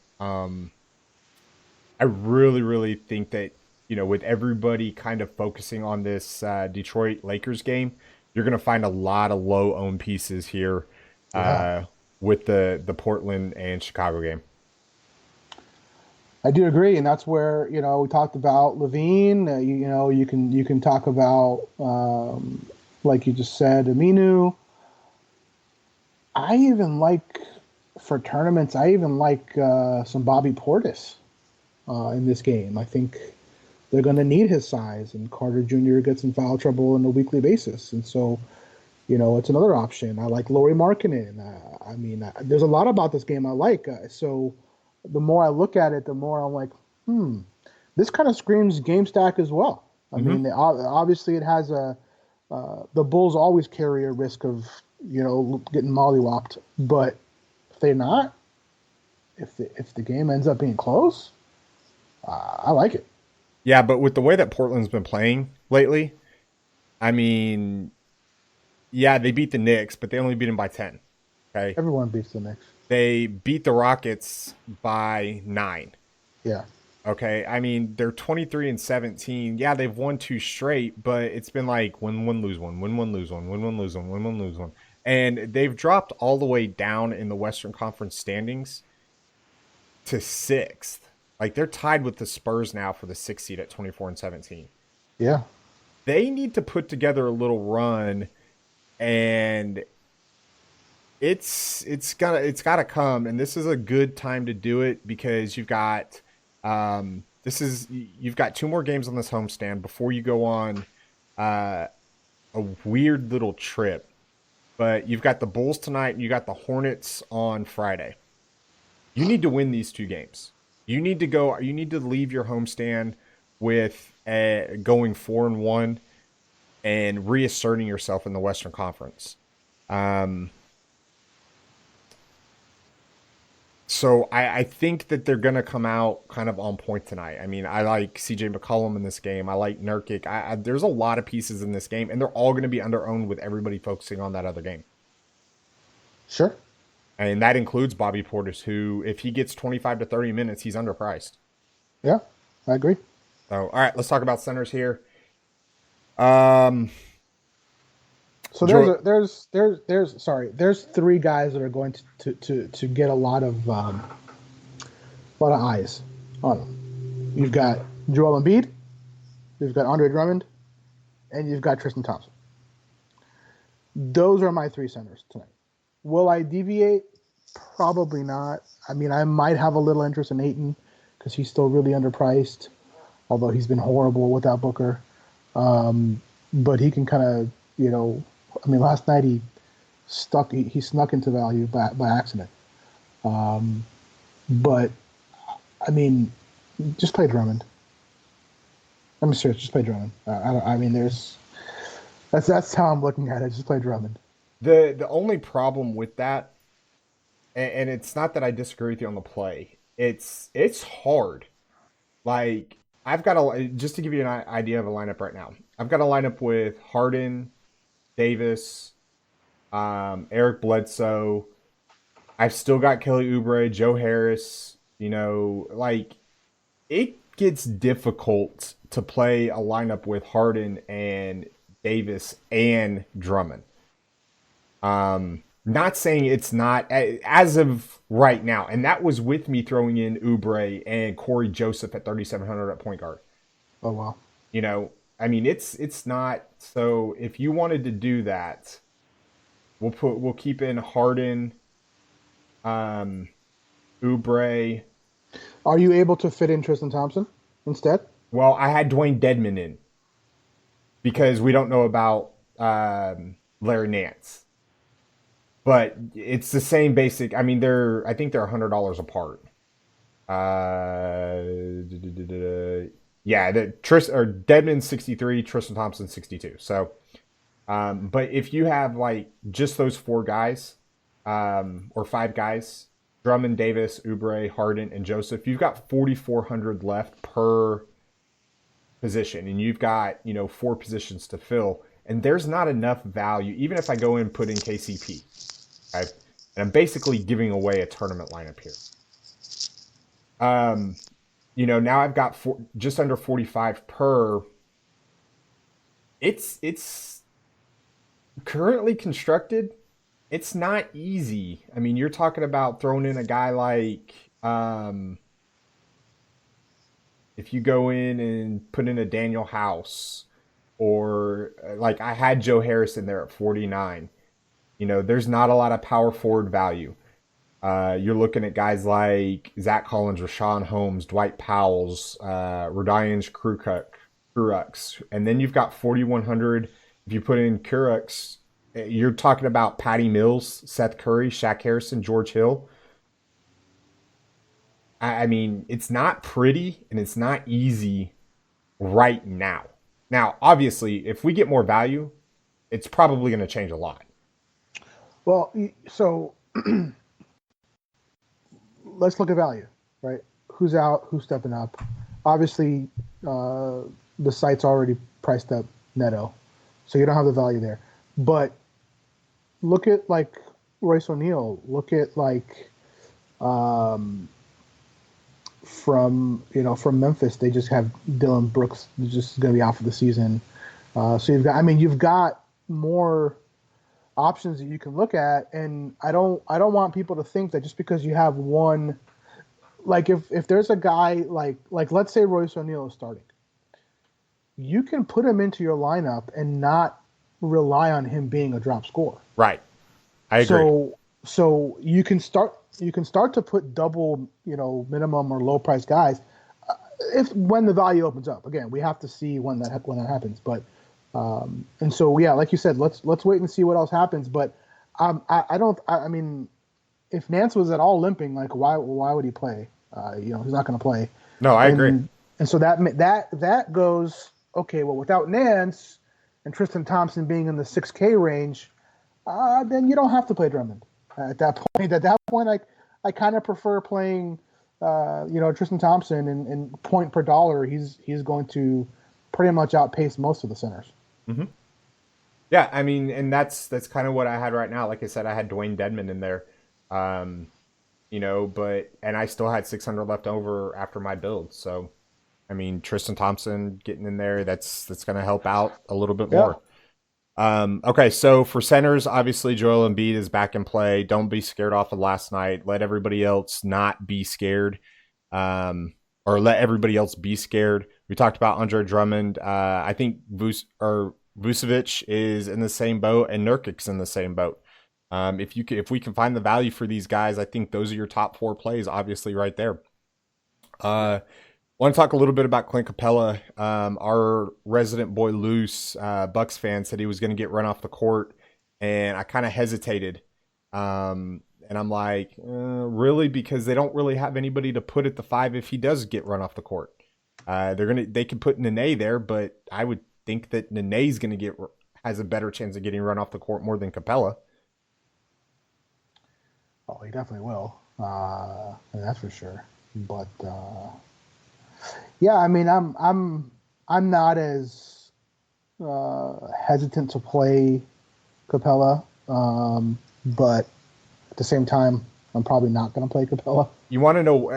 I really, really think that with everybody kind of focusing on this Detroit Lakers game, you're going to find a lot of low owned pieces here Yeah. uh, with the Portland and Chicago game. I do agree, and that's where we talked about Levine. You can talk about like you just said, Aminu. I even like for tournaments. I even like some Bobby Portis in this game. I think they're going to need his size, and Carter Jr. gets in foul trouble on a weekly basis, and so it's another option. I like Laurie Markkinen. I mean, there's a lot about this game I like. So the more I look at it, the more I'm like, this kind of screams game stack as well. I Mm-hmm. mean, obviously it has the Bulls always carry a risk of getting mollywopped, but if they're not, if the game ends up being close, I like it. Yeah, but with the way that Portland's been playing lately, I mean, yeah, they beat the Knicks, but they only beat them by 10. Okay. Everyone beats the Knicks. They beat the Rockets by 9. Yeah. Okay. I mean, they're 23 and 17. Yeah, they've won 2 straight, but it's been like win one, lose one, win one, lose one, win one, lose one, win one, lose one. And they've dropped all the way down in the Western Conference standings to 6th. Like they're tied with the Spurs now for the 6th seed at 24 and 17. Yeah. They need to put together a little run, and it's gotta come, and this is a good time to do it because you've got 2 more games on this homestand before you go on a weird little trip. But you've got the Bulls tonight and you got the Hornets on Friday. You need to win these 2 games. You need to leave your homestand with going 4-1 and reasserting yourself in the Western Conference. So I think that they're going to come out kind of on point tonight. I mean, I like CJ McCollum in this game. I like Nurkic. There's a lot of pieces in this game, and they're all going to be under-owned with everybody focusing on that other game. Sure. And that includes Bobby Portis, who, if he gets 25 to 30 minutes, he's underpriced. Yeah, I agree. So, all right, let's talk about centers here. So there's 3 guys that are going to get a lot of eyes on them. You've got Joel Embiid, you've got Andre Drummond, and you've got Tristan Thompson. Those are my 3 centers tonight. Will I deviate? Probably not. I mean, I might have a little interest in Ayton because he's still really underpriced, although he's been horrible without Booker. But he can kind of, I mean, last night he snuck into value by accident. But I mean, just play Drummond. I'm serious. Just play Drummond. That's how I'm looking at it. Just play Drummond. The only problem with that, and it's not that I disagree with you on the play, it's hard. Like, just to give you an idea of a lineup right now, I've got a lineup with Harden, Davis, Eric Bledsoe. I've still got Kelly Oubre, Joe Harris. Like, it gets difficult to play a lineup with Harden and Davis and Drummond. Not saying it's not as of right now, and that was with me throwing in Oubre and Corey Joseph at 3,700 at point guard. Oh wow! I mean, it's not. So if you wanted to do that, we'll keep in Harden, Oubre. Are you able to fit in Tristan Thompson instead? Well, I had Dwayne Dedmon in because we don't know about Larry Nance. But it's the same basic. I mean, I think they're $100 apart. Yeah, Dedmon 63, Tristan Thompson 62. So, but if you have like just those 4 guys, or 5 guys, Drummond, Davis, Oubre, Harden, and Joseph, you've got 4,400 left per position, and you've got 4 positions to fill, and there's not enough value. Even if I go in and put in KCP. Okay? And I'm basically giving away a tournament lineup here. Now I've got just under 45 per. It's currently constructed. It's not easy. I mean, you're talking about throwing in a guy like if you go in and put in a Daniel House, or like I had Joe Harris in there at 49. There's not a lot of power forward value. You're looking at guys like Zach Collins, Rashawn Holmes, Dwight Powell's, Rodions Kurucs. And then you've got 4,100. If you put in Kurucs, you're talking about Patty Mills, Seth Curry, Shaq Harrison, George Hill. I mean, it's not pretty and it's not easy right now. Now, obviously, if we get more value, it's probably going to change a lot. Well, so let's look at value, right? Who's out? Who's stepping up? obviously the site's already priced up Neto, so you don't have the value there. But look at like Royce O'Neal. Look at like from Memphis, they just have Dylan Brooks just going to be out for the season. So you've got more options that you can look at, and I don't want people to think that just because you have one, like if there's a guy like let's say Royce O'Neal is starting, you can put him into your lineup and not rely on him being a drop scorer. Right. I agree. So you can start to put double, minimum or low price guys when the value opens up. Again, we have to see when that happens. But and so yeah, like you said, let's wait and see what else happens. But I mean, if Nance was at all limping, like why would he play? He's not going to play. No, I agree. And so that goes okay. Well, without Nance and Tristan Thompson being in the 6K range, then you don't have to play Drummond. At that point, I kind of prefer playing, Tristan Thompson and point per dollar. He's going to pretty much outpace most of the centers. Mm-hmm. Yeah, I mean, and that's kind of what I had right now. Like I said, I had Dwayne Dedmon in there, and I still had 600 left over after my build. So, I mean, Tristan Thompson getting in there, that's going to help out a little bit more. Okay, so for centers, obviously Joel Embiid is back in play. Don't be scared off of last night. Let everybody else not be scared, or let everybody else be scared. We talked about Andre Drummond. I think Vucevic is in the same boat, and Nurkic's in the same boat. If we can find the value for these guys, I think those are your top 4 plays, obviously, right there. Want to talk a little bit about Clint Capella. Our resident boy Luce, Bucks fan, said he was going to get run off the court, and I kind of hesitated. And I'm like, really? Because they don't really have anybody to put at the 5 if he does get run off the court. They can put Nene there, but I would think that Nene's going to has a better chance of getting run off the court more than Capella. Oh, he definitely will. That's for sure. But yeah, I mean, I'm not as hesitant to play Capella, but at the same time, I'm probably not going to play Capella. You want to know?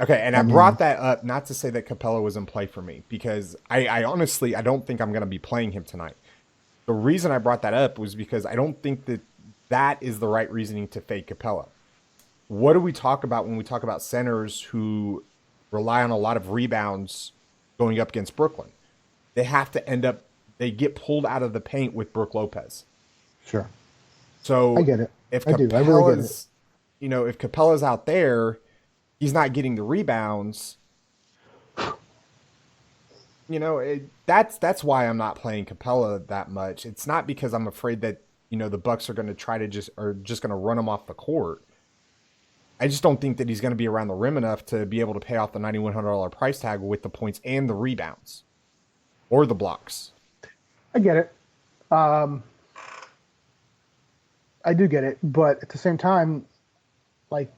Okay, and I brought that up not to say that Capella was in play for me, because I honestly, I don't think I'm going to be playing him tonight. The reason I brought that up was because I don't think that is the right reasoning to fade Capella. What do we talk about when we talk about centers who rely on a lot of rebounds going up against Brooklyn? They have to they get pulled out of the paint with Brook Lopez. Sure. So I get it. If I really get it. If Capella's out there, he's not getting the rebounds. That's why I'm not playing Capella that much. It's not because I'm afraid that, the Bucks are going to try to just going to run him off the court. I just don't think that he's going to be around the rim enough to be able to pay off the $9,100 price tag with the points and the rebounds or the blocks. I get it. I do get it, but at the same time, like,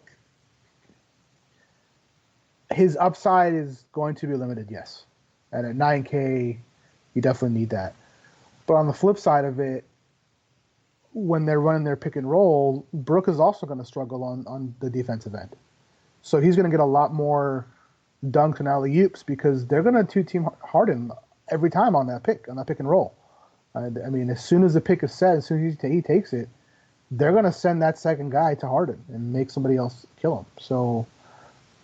his upside is going to be limited, yes. And at 9K, you definitely need that. But on the flip side of it, when they're running their pick and roll, Brook is also going to struggle on the defensive end. So he's going to get a lot more dunks and alley-oops because they're going to two-team Harden every time on that pick and roll. I mean, as soon as the pick is set, as soon as he takes it, they're going to send that second guy to Harden and make somebody else kill him. So,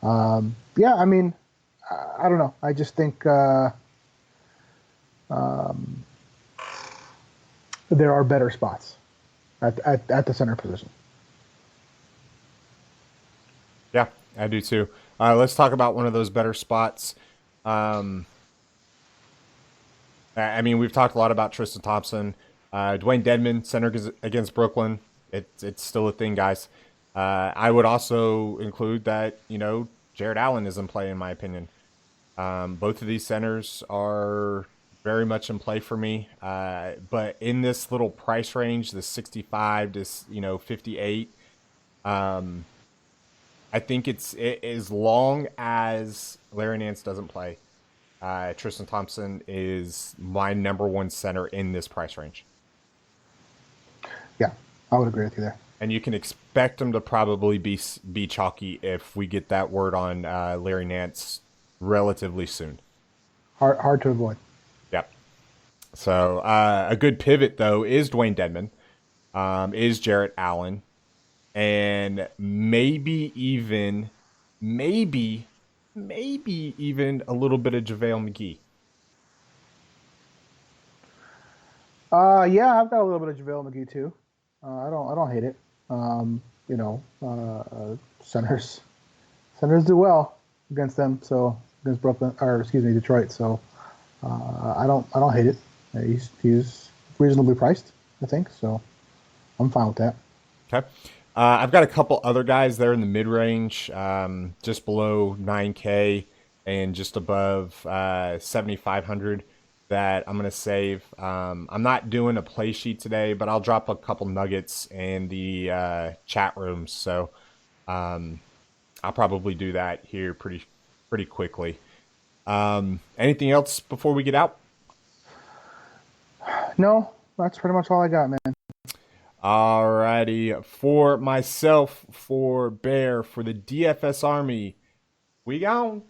yeah, I mean, I don't know. I just think there are better spots at the center position. Yeah, I do too. Let's talk about one of those better spots. I mean, we've talked a lot about Tristan Thompson. Dwayne Dedmon, center against Brooklyn. It's still a thing, guys. I would also include that, Jared Allen is in play, in my opinion. Both of these centers are very much in play for me. But in this little price range, the 65 to 58, I think as long as Larry Nance doesn't play, Tristan Thompson is my number one center in this price range. Yeah, I would agree with you there. And you can expect him to probably be chalky if we get that word on Larry Nance relatively soon. Hard to avoid. Yep. So a good pivot, though, is Dwayne Dedman, is Jarrett Allen, and maybe even a little bit of JaVale McGee. Yeah, I've got a little bit of JaVale McGee too. I don't hate it. Centers do well against them. So against Detroit. So I don't hate it. He's reasonably priced, I think. So I'm fine with that. Okay. I've got a couple other guys there in the mid range, just below 9K and just above 7,500 that I'm going to save. I'm not doing a play sheet today, but I'll drop a couple nuggets in the chat rooms. So I'll probably do that here pretty quickly. Anything else before we get out? No, that's pretty much all I got, man. Alrighty. For myself, for Bear, for the DFS Army, we gone.